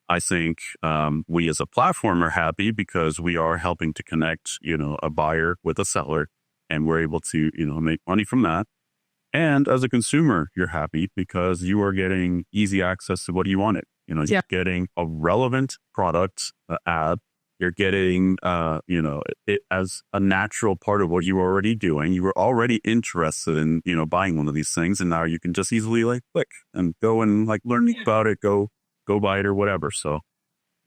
I think we as a platform are happy because we are helping to connect, a buyer with a seller, and we're able to, make money from that. And as a consumer, you're happy because you are getting easy access to what you wanted. You're getting a relevant product ad. You're getting, it as a natural part of what you were already doing. You were already interested in, buying one of these things. And now you can just easily click and go and learn about it, go buy it or whatever. So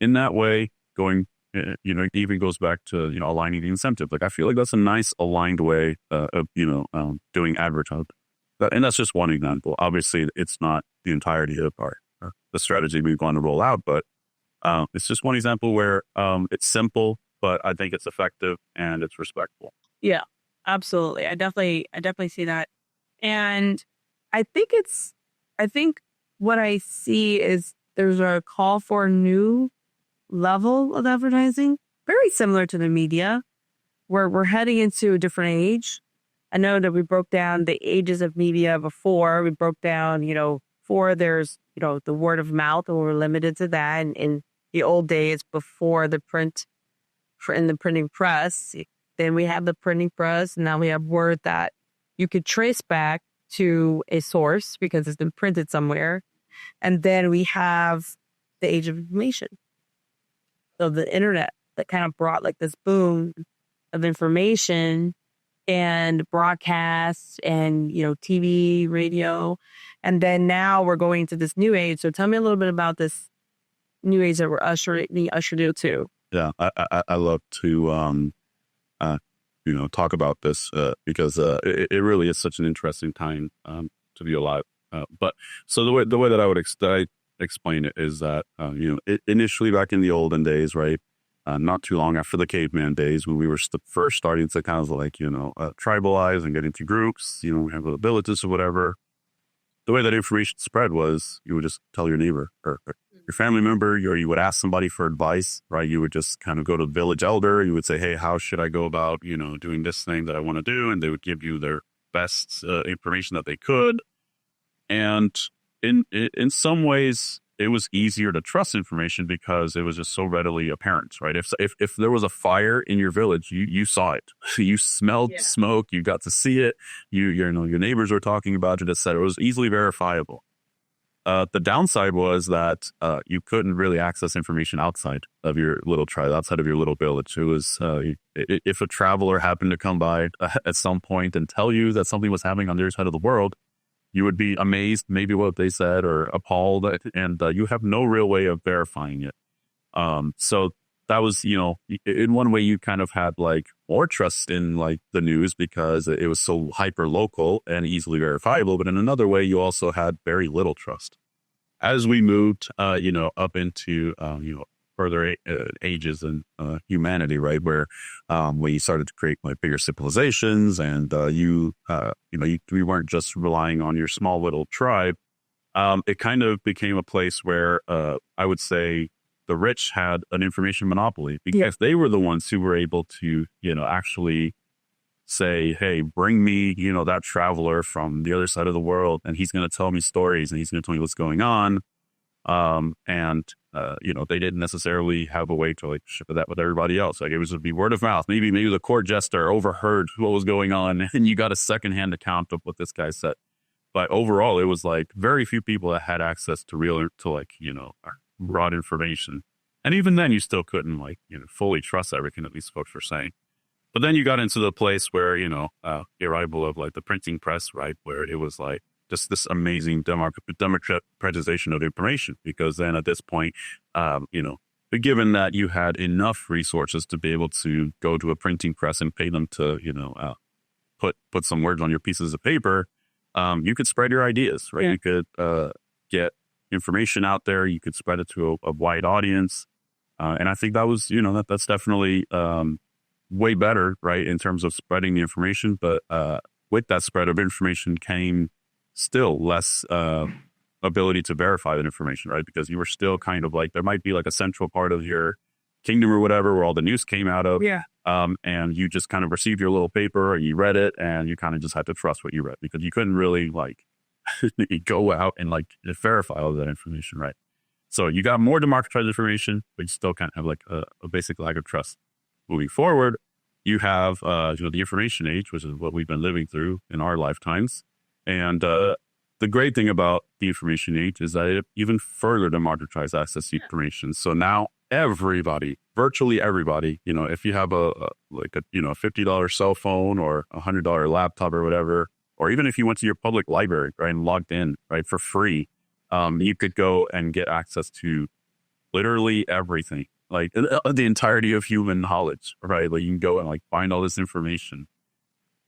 in that way, going, it even goes back to, aligning the incentive. I feel like that's a nice aligned way of, doing advertising. And that's just one example. Obviously, it's not the entirety of the strategy we want to roll out, but it's just one example where it's simple, but I think it's effective and it's respectful. Yeah, absolutely. I definitely see that. And I think what I see is there's a call for a new level of advertising, very similar to the media, where we're heading into a different age. I know that we broke down the ages of media before. We broke down, before there's, the word of mouth, and we're limited to that. And in the old days, before the in the printing press, then we have the printing press. And now we have word that you could trace back to a source because it's been printed somewhere. And then we have the age of information. So the internet that kind of brought this boom of information and broadcast and, TV, radio. And then now we're going to this new age. So tell me a little bit about this new age that we're ushered into. Yeah, I love to, talk about this because it really is such an interesting time to be alive. But so the way that I would explain it is that, initially back in the olden days, right? Not too long after the caveman days, when we were first starting to kind of tribalize and get into groups, we have the villages or whatever. The way that information spread was you would just tell your neighbor or your family member, or you would ask somebody for advice, right? You would just kind of go to the village elder. You would say, hey, how should I go about, doing this thing that I want to do? And they would give you their best information that they could. And in some ways, it was easier to trust information because it was just so readily apparent, right? If there was a fire in your village, you saw it, you smelled smoke, you got to see it, your neighbors were talking about it, etc. It was easily verifiable. The downside was that you couldn't really access information outside of your little tribe, outside of your little village. It was if a traveler happened to come by at some point and tell you that something was happening on their side of the world, you would be amazed, maybe what they said, or appalled, and you have no real way of verifying it. So that was, in one way you kind of had like more trust in like the news because it was so hyper local and easily verifiable. But in another way, you also had very little trust. As we moved, up into, further ages in humanity, right, where we started to create like bigger civilizations, and we weren't just relying on your small little tribe. It kind of became a place where I would say the rich had an information monopoly because they were the ones who were able to, actually say, hey, bring me, that traveler from the other side of the world, and he's going to tell me stories and he's going to tell me what's going on. They didn't necessarily have a way to like share that with everybody else. Like it would be word of mouth. Maybe the court jester overheard what was going on and you got a secondhand account of what this guy said. But overall, it was like very few people that had access to broad information. And even then you still couldn't fully trust everything that these folks were saying. But then you got into the place where, the arrival of like the printing press, right, where it was like just this amazing democratization of information. Because then at this point, given that you had enough resources to be able to go to a printing press and pay them to, put some words on your pieces of paper, you could spread your ideas, right? You could get information out there. You could spread it to a wide audience. And I think that was, that's definitely way better, right, in terms of spreading the information. But with that spread of information came still less ability to verify that information, right? Because you were still kind of like, there might be like a central part of your kingdom or whatever where all the news came out of. Yeah. And you just kind of received your little paper, or you read it, and you kind of just had to trust what you read because you couldn't really go out and verify all of that information, right? So you got more democratized information, but you still kind of have a basic lack of trust. Moving forward, you have the information age, which is what we've been living through in our lifetimes. And the great thing about the information age is that it even further democratized access to information. So now everybody, virtually everybody, if you have a $50 cell phone or $100 laptop or whatever, or even if you went to your public library, right, and logged in, right, for free, you could go and get access to literally everything, like the entirety of human knowledge, right? Like you can go and find all this information.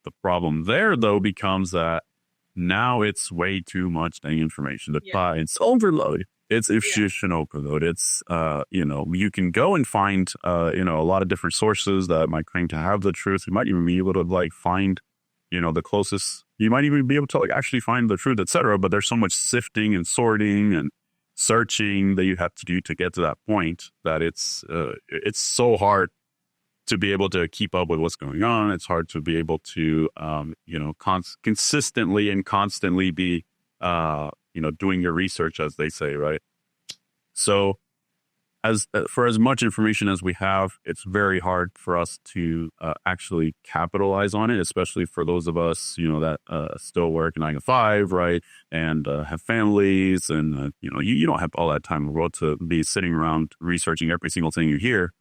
The problem there, though, becomes that now it's way too much dang information. It's overload. It's information overload. It's, you can go and find, a lot of different sources that might claim to have the truth. You might even be able to find, the closest, you might even be able to actually find the truth, etc. But there's so much sifting and sorting and searching that you have to do to get to that point that it's so hard to be able to keep up with what's going on. It's hard to be able to, consistently and constantly be, doing your research, as they say, right? So for as much information as we have, it's very hard for us to actually capitalize on it, especially for those of us, that still work 9 to 5, right? And have families and, you don't have all that time in the world to be sitting around researching every single thing you hear.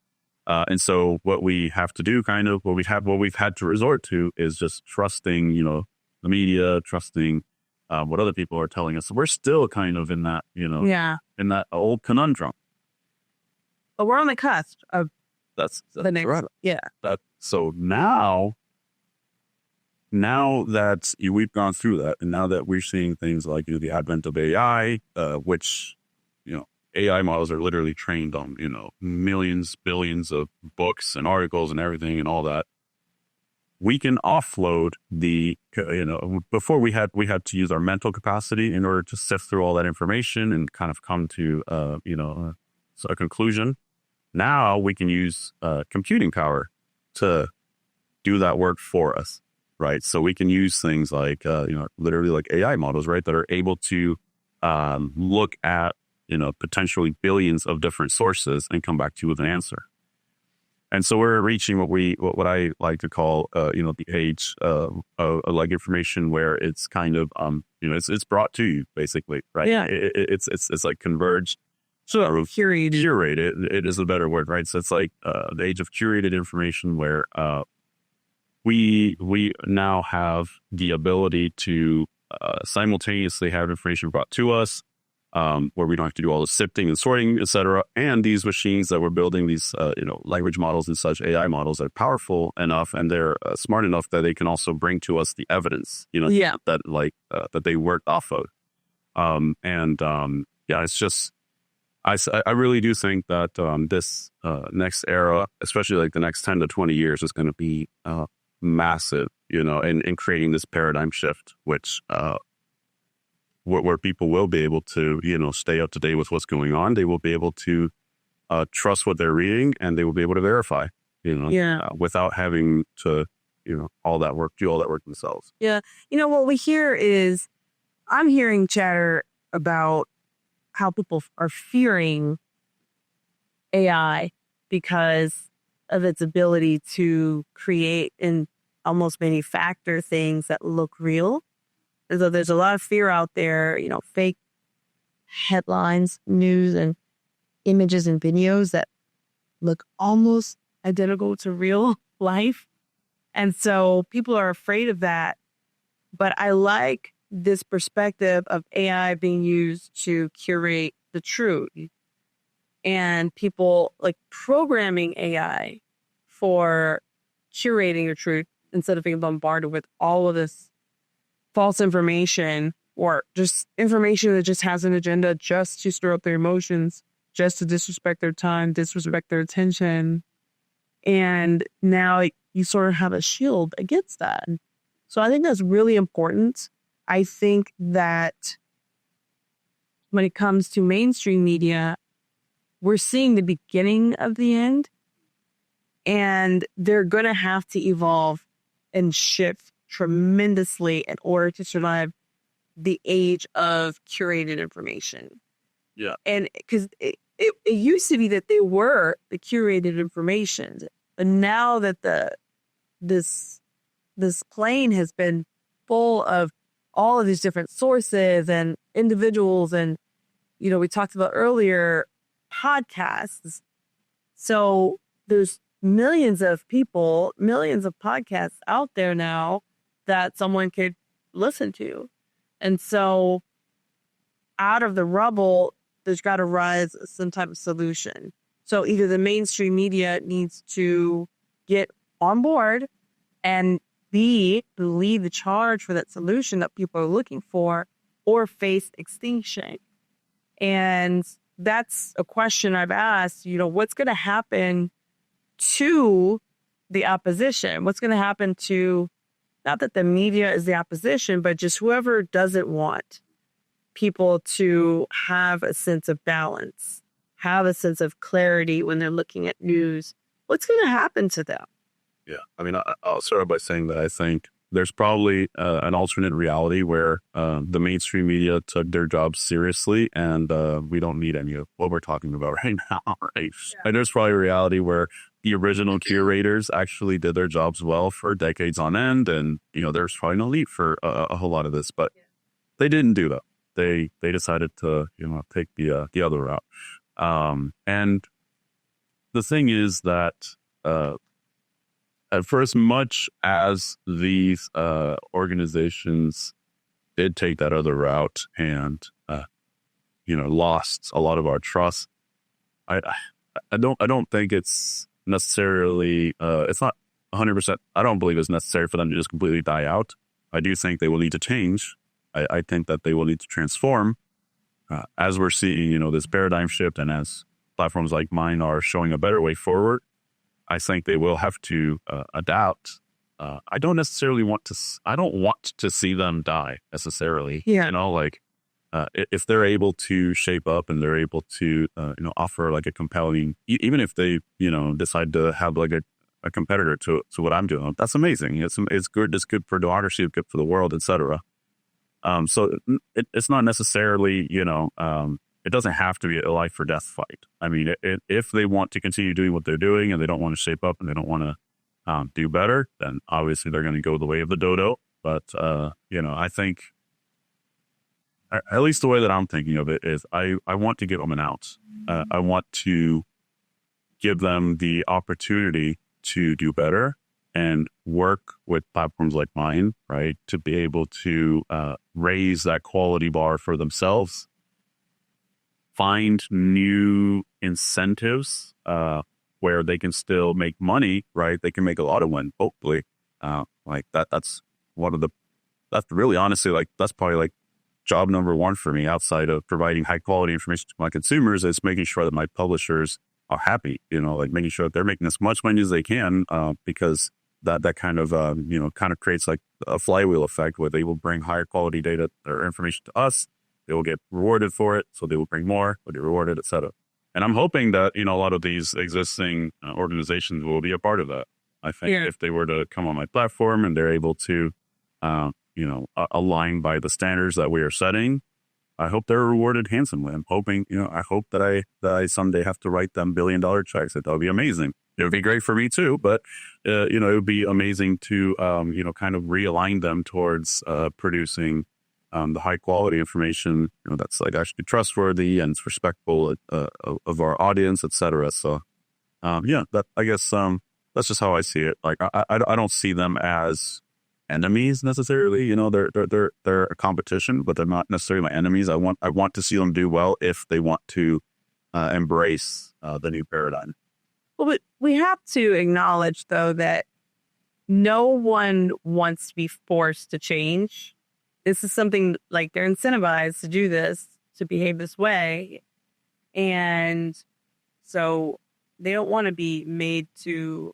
And so what we have to do what we've had to resort to is just trusting, the media, trusting what other people are telling us. So we're still kind of in that, in that old conundrum. But we're on the cusp of that's the next. Right. Yeah. So now that we've gone through that, and now that we're seeing things like the advent of AI, which AI models are literally trained on millions, billions of books and articles and everything and all that. We can offload the before we had to use our mental capacity in order to sift through all that information and kind of come to a conclusion. Now we can use computing power to do that work for us, right? So we can use things like literally like AI models, right, that are able to look at potentially billions of different sources and come back to you with an answer. And so we're reaching what I like to call the age of like information where it's kind of it's brought to you basically, right? Yeah. It's like converged. So curated, it is a better word, right? So it's like the age of curated information where we now have the ability to simultaneously have information brought to us where we don't have to do all the sifting and sorting, et cetera. And these machines that we're building, these, language models and such AI models are powerful enough and they're smart enough that they can also bring to us the evidence, that they worked off of. It's just, I really do think that this next era, especially like the next 10 to 20 years, is going to be massive, in creating this paradigm shift, which where people will be able to, stay up to date with what's going on. They will be able to trust what they're reading, and they will be able to verify, without having to, do all that work themselves. Yeah. What we hear is, I'm hearing chatter about how people are fearing AI because of its ability to create and almost manufacture things that look real. And so there's a lot of fear out there, fake headlines, news, and images and videos that look almost identical to real life. And so people are afraid of that. But I like this perspective of AI being used to curate the truth, and people like programming AI for curating the truth instead of being bombarded with all of this false information or just information that just has an agenda just to stir up their emotions, just to disrespect their time, disrespect their attention. And now you sort of have a shield against that. So I think that's really important. I think that when it comes to mainstream media, we're seeing the beginning of the end, and they're going to have to evolve and shift tremendously in order to survive the age of curated information. Yeah. And because it used to be that they were the curated information, but now that this plane has been full of all of these different sources and individuals, and we talked about earlier podcasts. So there's millions of people, millions of podcasts out there now that someone could listen to. And so out of the rubble, there's got to rise some type of solution. So either the mainstream media needs to get on board and lead the charge for that solution that people are looking for, or face extinction. And that's a question I've asked, what's going to happen to the opposition? What's going to happen to, not that the media is the opposition, but just whoever doesn't want people to have a sense of balance, have a sense of clarity when they're looking at news? What's going to happen to them? Yeah. I mean, I'll start off by saying that I think there's probably an alternate reality where the mainstream media took their jobs seriously, and we don't need any of what we're talking about right now, right? Yeah. And there's probably a reality where the original curators actually did their jobs well for decades on end, and there's probably no need for a whole lot of this, but they didn't do that. They decided to take the other route, and the thing is that for as much as these organizations did take that other route and lost a lot of our trust, I don't think it's necessarily it's not 100%. I don't believe it's necessary for them to just completely die out. I do think they will need to change. I think that they will need to transform as we're seeing this paradigm shift, and as platforms like mine are showing a better way forward. I think they will have to adapt. I don't want to see them die necessarily. Yeah. If they're able to shape up and they're able to, offer like a compelling, even if they, decide to have like a competitor to what I'm doing, that's amazing. It's good. It's good for democracy, good for the world, etc. So it's not necessarily, it doesn't have to be a life or death fight. I mean, if they want to continue doing what they're doing and they don't want to shape up and they don't want to do better, then obviously they're going to go the way of the dodo. But, I think, at least the way that I'm thinking of it is I want to give them an out. I want to give them the opportunity to do better and work with platforms like mine, right, to be able to raise that quality bar for themselves find new incentives where they can still make money, right? They can make a lot of money, hopefully. Like that's really honestly, like that's probably like job number one for me outside of providing high quality information to my consumers is making sure that my publishers are happy, like making sure that they're making as much money as they can, because that kind of, kind of creates like a flywheel effect where they will bring higher quality data or information to us. They will get rewarded for it. So they will bring more, will get rewarded, et cetera. And I'm hoping that, a lot of these existing organizations will be a part of that. I think if they were to come on my platform and they're able to, align by the standards that we are setting, I hope they're rewarded handsomely. I'm hoping, I hope that I someday have to write them $1 billion checks. That would be amazing. It would be great for me too, but, it would be amazing to, kind of realign them towards producing the high quality information, that's like actually trustworthy and it's respectful of our audience, et cetera. So, that I guess that's just how I see it. Like I don't see them as enemies necessarily. They're a competition, but they're not necessarily my enemies. I want to see them do well if they want to embrace the new paradigm. Well, but we have to acknowledge though that no one wants to be forced to change. This is something like they're incentivized to do this, to behave this way. And so they don't want to be made to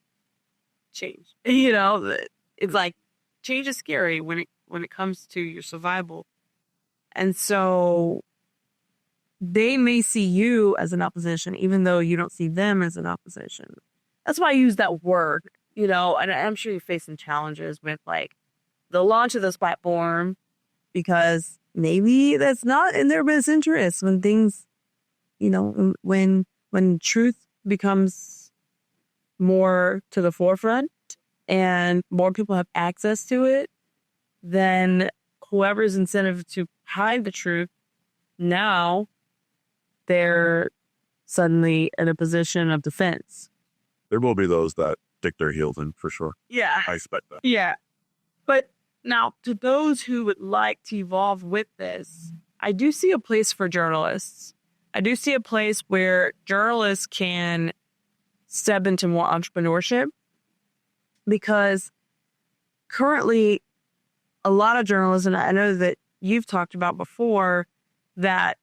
change. It's like change is scary when it comes to your survival. And so they may see you as an opposition, even though you don't see them as an opposition. That's why I use that word, and I'm sure you're facing challenges with like the launch of this platform, because maybe that's not in their best interest when things, when truth becomes more to the forefront and more people have access to it, then whoever's incentive to hide the truth, now they're suddenly in a position of defense. There will be those that dig their heels in for sure. Yeah. I expect that. Yeah. But now, to those who would like to evolve with this, I do see a place for journalists. I do see a place where journalists can step into more entrepreneurship, because currently a lot of journalists, and I know that you've talked about before, that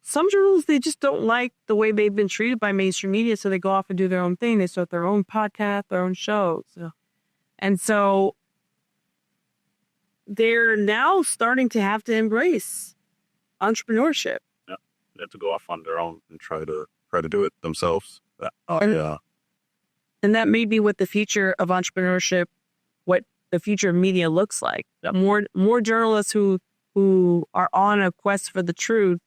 some journalists, they just don't like the way they've been treated by mainstream media, so they go off and do their own thing. They start their own podcast, their own shows. And so they're now starting to have to embrace entrepreneurship. Yeah, they have to go off on their own and try to do it themselves. Yeah. And that may be what the future of entrepreneurship, what the future of media looks like. Yep. More journalists who are on a quest for the truth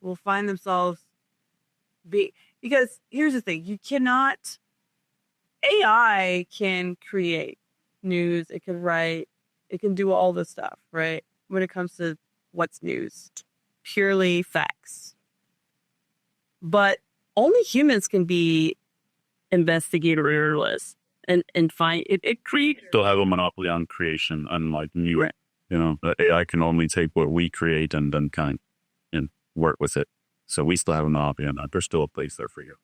will find themselves because here's the thing, AI can create news, it can write, it can do all this stuff, right? When it comes to what's news, purely facts. But only humans can be investigator-less and find it creates. Still have a monopoly on creation, unlike you. Right. AI can only take what we create and then and work with it. So we still have a monopoly on that. There's still a place there for you.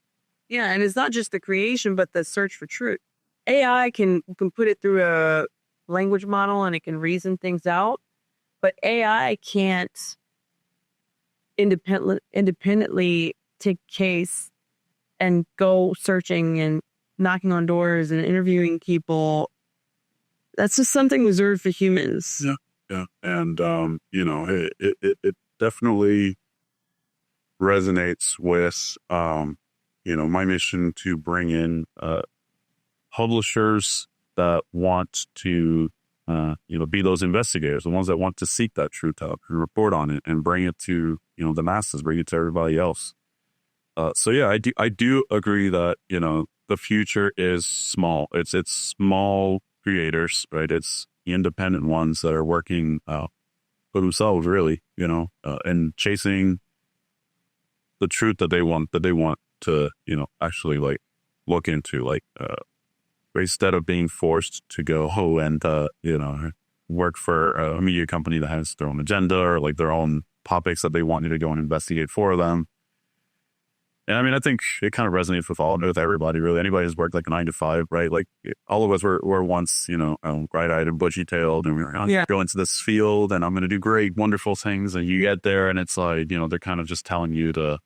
Yeah, and it's not just the creation, but the search for truth. AI can put it through a language model and it can reason things out, but AI can't independently take case and go searching and knocking on doors and interviewing people. That's just something reserved for humans. Yeah. And, it definitely resonates with, my mission to bring in publishers that want to, be those investigators, the ones that want to seek that truth out and report on it and bring it to, the masses, bring it to everybody else. I do agree that, the future is small. It's small creators, right? It's the independent ones that are working for themselves, really, and chasing the truth that they want to, actually like look into, instead of being forced to go and, work for a media company that has their own agenda or like their own topics that they want you to go and investigate for them. And I mean, I think it kind of resonates with everybody, really. Anybody who's worked like a 9 to 5, right? Like all of us were once, bright-eyed and bushy-tailed, and we were going to go into this field and I'm going to do great, wonderful things. And you get there and it's like, they're kind of just telling you to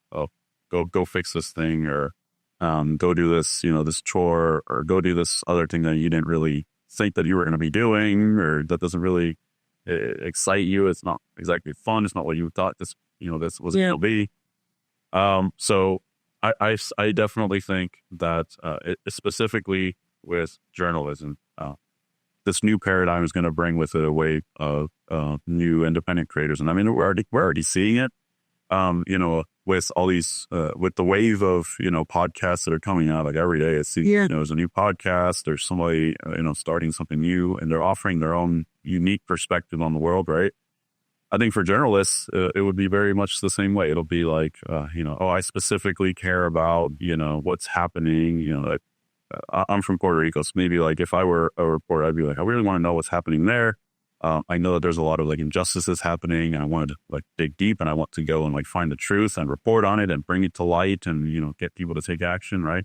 go fix this thing, or go do this, this chore, or go do this other thing that you didn't really think that you were going to be doing, or that doesn't really excite you. It's not exactly fun. It's not what you thought this was going to be. So I definitely think that specifically with journalism, this new paradigm is going to bring with it a wave of new independent creators. And I mean, we're already seeing it, with all these, with the wave of, podcasts that are coming out like every day. There's a new podcast, there's somebody, starting something new, and they're offering their own unique perspective on the world, right? I think for journalists, it would be very much the same way. It'll be like, I specifically care about, what's happening. I'm from Puerto Rico, so maybe like if I were a reporter, I'd be like, I really want to know what's happening there. I know that there's a lot of like injustices happening, and I wanted to like dig deep, and I want to go and like find the truth and report on it and bring it to light and, get people to take action, right?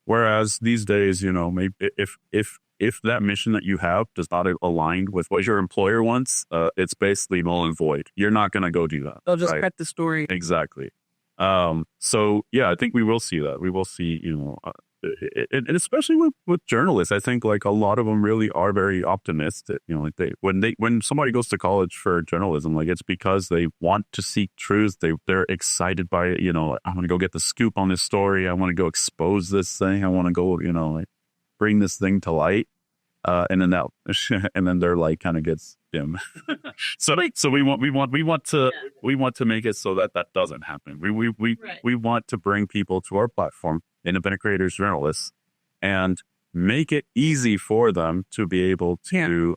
Whereas these days, maybe if that mission that you have does not align with what your employer wants, it's basically null and void. You're not going to go do that. They'll just cut the story. Exactly. So yeah, I think we will see that. We will see, and especially with journalists, I think like a lot of them really are very optimistic. Like when somebody goes to college for journalism, like it's because they want to seek truth. They're excited by it. I want to go get the scoop on this story. I want to go expose this thing. I want to go, like bring this thing to light. And then they're like kind of gets dim. So we want to make it so that doesn't happen. We want to bring people to our platform, independent creators, journalists, and make it easy for them to be able to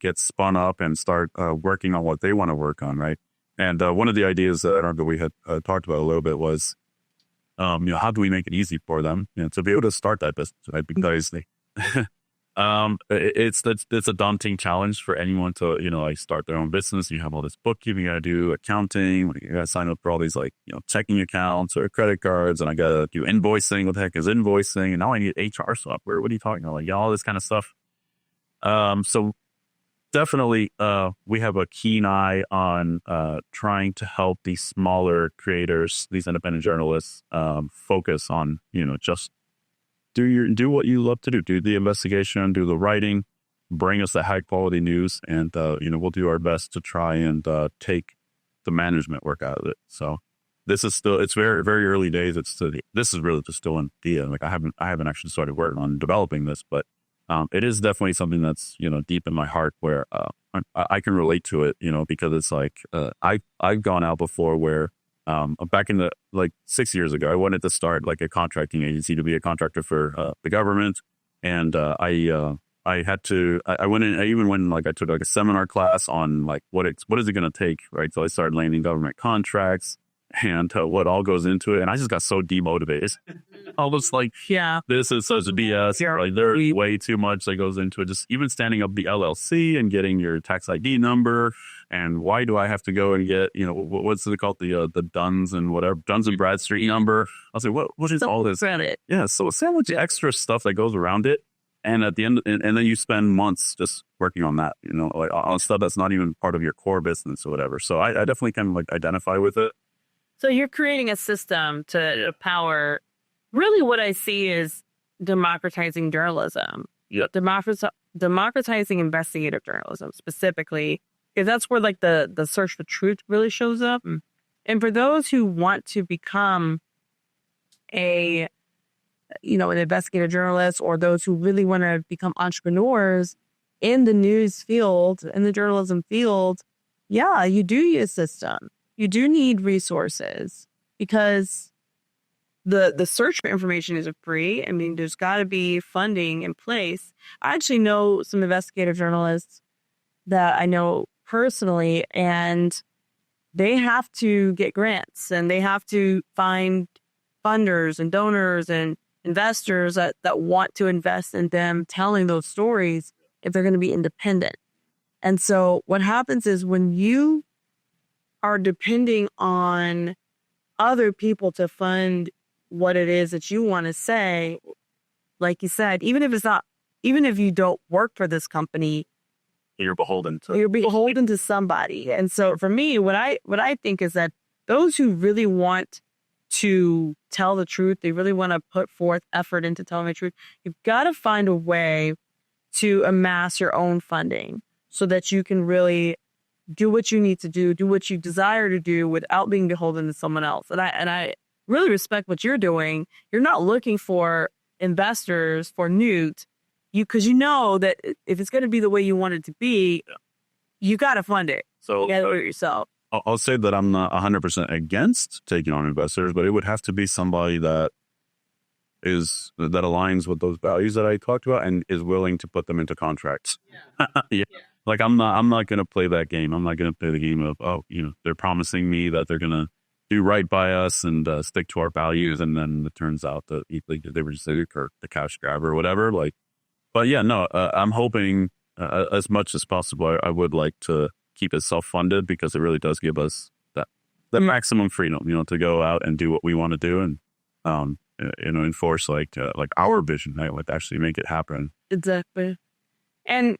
get spun up and start working on what they want to work on, right? And one of the ideas that we had talked about a little bit was, how do we make it easy for them to be able to start that business, right? Because they it's a daunting challenge for anyone to, like start their own business. You have all this bookkeeping you gotta do, accounting, you gotta sign up for all these like, checking accounts or credit cards, and I gotta do invoicing. What the heck is invoicing? And now I need HR software. What are you talking about? Like, all this kind of stuff. So definitely, we have a keen eye on trying to help these smaller creators, these independent journalists, focus on, just do what you love to do. Do the investigation, do the writing, bring us the high quality news, and we'll do our best to try and take the management work out of it. So it's very, very early days. This is really just still an idea. Like I haven't actually started working on developing this, but it is definitely something that's deep in my heart, where I can relate to it. Because it's like I've gone out before where. Back in 6 years ago, I wanted to start like a contracting agency to be a contractor for the government. And I went in, I took like a seminar class on like what is it going to take, right? So I started landing government contracts and what all goes into it. And I just got so demotivated. I was like, this is such a BS. Like, there's way too much that goes into it. Just even standing up the LLC and getting your tax ID number. And why do I have to go and get, what's it called? The Duns and whatever, Duns and Bradstreet number. I was like, what is all this? Yeah. So much extra stuff that goes around it. And at the end, and then you spend months just working on that, like on stuff that's not even part of your core business or whatever. So I definitely kind of like identify with it. So you're creating a system to power, really what I see is democratizing journalism. Yeah. Democratizing investigative journalism specifically, because that's where like the search for truth really shows up. And for those who want to become an investigative journalist, or those who really want to become entrepreneurs in the news field, in the journalism field, you do need a system. You do need resources, because the search for information isn't free. I mean, there's got to be funding in place. I actually know some investigative journalists that I know personally, and they have to get grants, and they have to find funders and donors and investors that want to invest in them telling those stories if they're going to be independent. And so what happens is when you are depending on other people to fund what it is that you want to say. Like you said, even if you don't work for this company, you're beholden to somebody. And so for me, what I think is that those who really want to tell the truth, they really want to put forth effort into telling the truth, you've got to find a way to amass your own funding so that you can really do what you need to do what you desire to do without being beholden to someone else. And I really respect what you're doing. You're not looking for investors for Newt, because you know that if it's going to be the way you want it to be, you got to fund it. So you got to do it yourself. I'll say that I'm not 100% against taking on investors, but it would have to be somebody that aligns with those values that I talked about and is willing to put them into contracts. Yeah. Like I'm not going to play that game. I'm not going to play the game of, they're promising me that they're going to do right by us and stick to our values. And then it turns out that they were just the cash grab or whatever. But yeah, no, I'm hoping as much as possible. I would like to keep it self-funded because it really does give us that maximum freedom, to go out and do what we want to do and, enforce like our vision, right? Like actually make it happen. Exactly. And,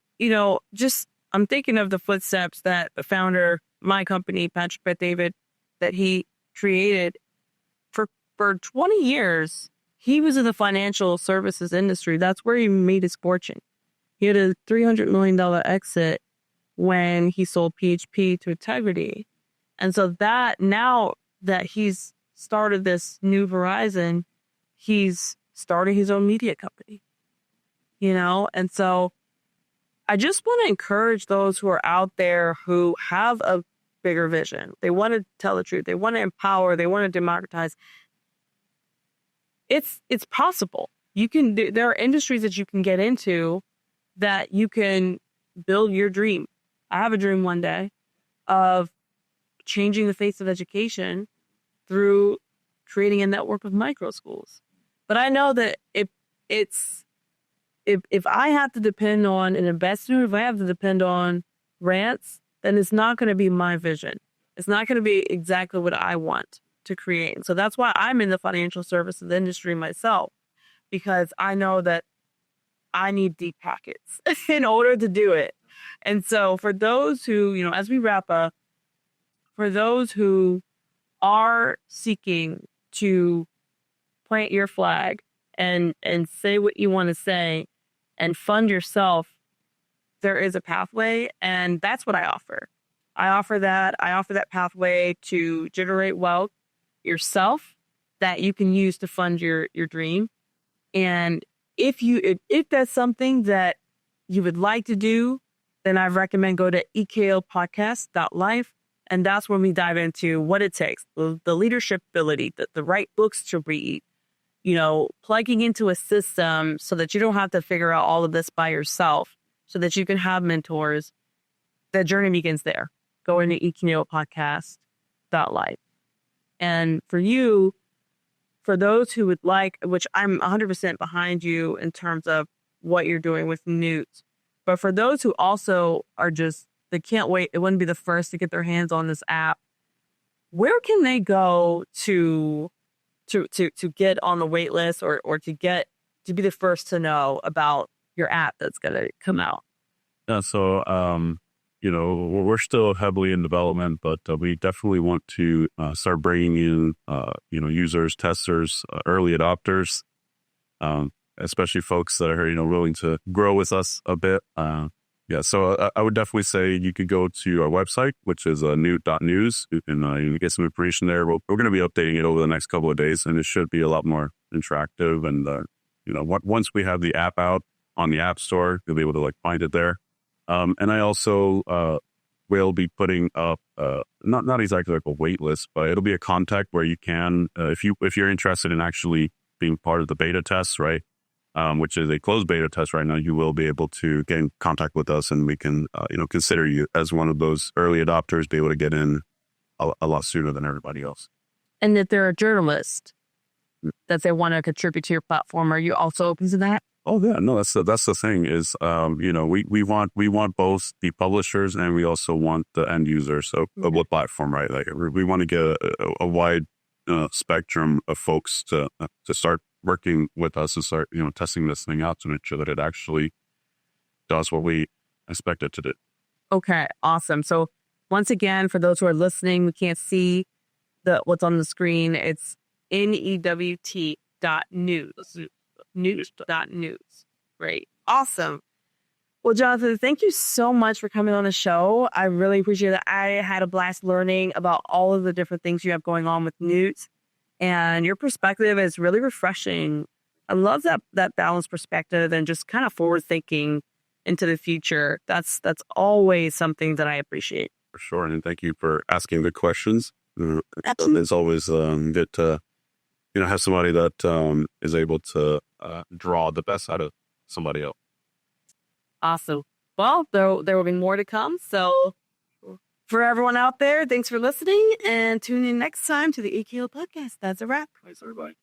I'm thinking of the footsteps that the founder, my company, Patrick Bet-David, that he created for 20 years. He was in the financial services industry. That's where he made his fortune. He had a $300 million exit when he sold PHP to Integrity. And so that now that he's started this new Verizon, he's starting his own media company, And so I just want to encourage those who are out there who have a bigger vision. They want to tell the truth. They want to empower. They want to democratize. It's possible. There are industries that you can get into that you can build your dream. I have a dream one day of changing the face of education through creating a network of micro schools. But I know that if I have to depend on an investor, if I have to depend on grants, then it's not going to be my vision. It's not going to be exactly what I want to create. And so that's why I'm in the financial services industry myself, because I know that I need deep pockets in order to do it. And so for those who, as we wrap up, for those who are seeking to plant your flag and say what you want to say and fund yourself, there is a pathway, and that's what I offer. I offer that pathway to generate wealth yourself that you can use to fund your dream. And if that's something that you would like to do, then I recommend go to EKOpodcast.life. And that's when we dive into what it takes, the leadership ability, the right books to read, plugging into a system so that you don't have to figure out all of this by yourself, so that you can have mentors. The journey begins there. Go into EKOpodcast.life. And for those who would like, which I'm 100% behind you in terms of what you're doing with Newt, but for those who also are they can't wait, it wouldn't be the first to get their hands on this app, where can they go to get on the wait list or to be the first to know about your app that's going to come out? Yeah, so, we're still heavily in development, but we definitely want to start bringing in, users, testers, early adopters, especially folks that are, willing to grow with us a bit. So I would definitely say you could go to our website, which is newt.news. You can get some information there. We're going to be updating it over the next couple of days, and it should be a lot more interactive. And, once we have the app out on the App Store, you'll be able to find it there. And I also will be putting up not exactly like a wait list, but it'll be a contact where you can, if you're interested in actually being part of the beta test, right? Which is a closed beta test right now, you will be able to get in contact with us, and we can, consider you as one of those early adopters, be able to get in a lot sooner than everybody else. And if they're a journalist that they want to contribute to your platform, are you also open to that? Oh yeah, no, that's the thing is, we want both the publishers and we also want the end user. So of what platform, right? Like we want to get a wide spectrum of folks to start working with us and start, testing this thing out to make sure that it actually does what we expect it to do. Okay, awesome. So once again, for those who are listening, we can't see what's on the screen. It's newt.news. Newt.news. Great. Awesome. Well, Jonathan, thank you so much for coming on the show. I really appreciate it. I had a blast learning about all of the different things you have going on with Newt, and your perspective is really refreshing. I love that balanced perspective and just kind of forward thinking into the future. That's always something that I appreciate. For sure. And thank you for asking good questions. It's always good to, have somebody that is able to draw the best out of somebody else. Awesome. Well, there will be more to come. So for everyone out there, thanks for listening and tune in next time to the EKO Podcast. That's a wrap. Thanks, everybody.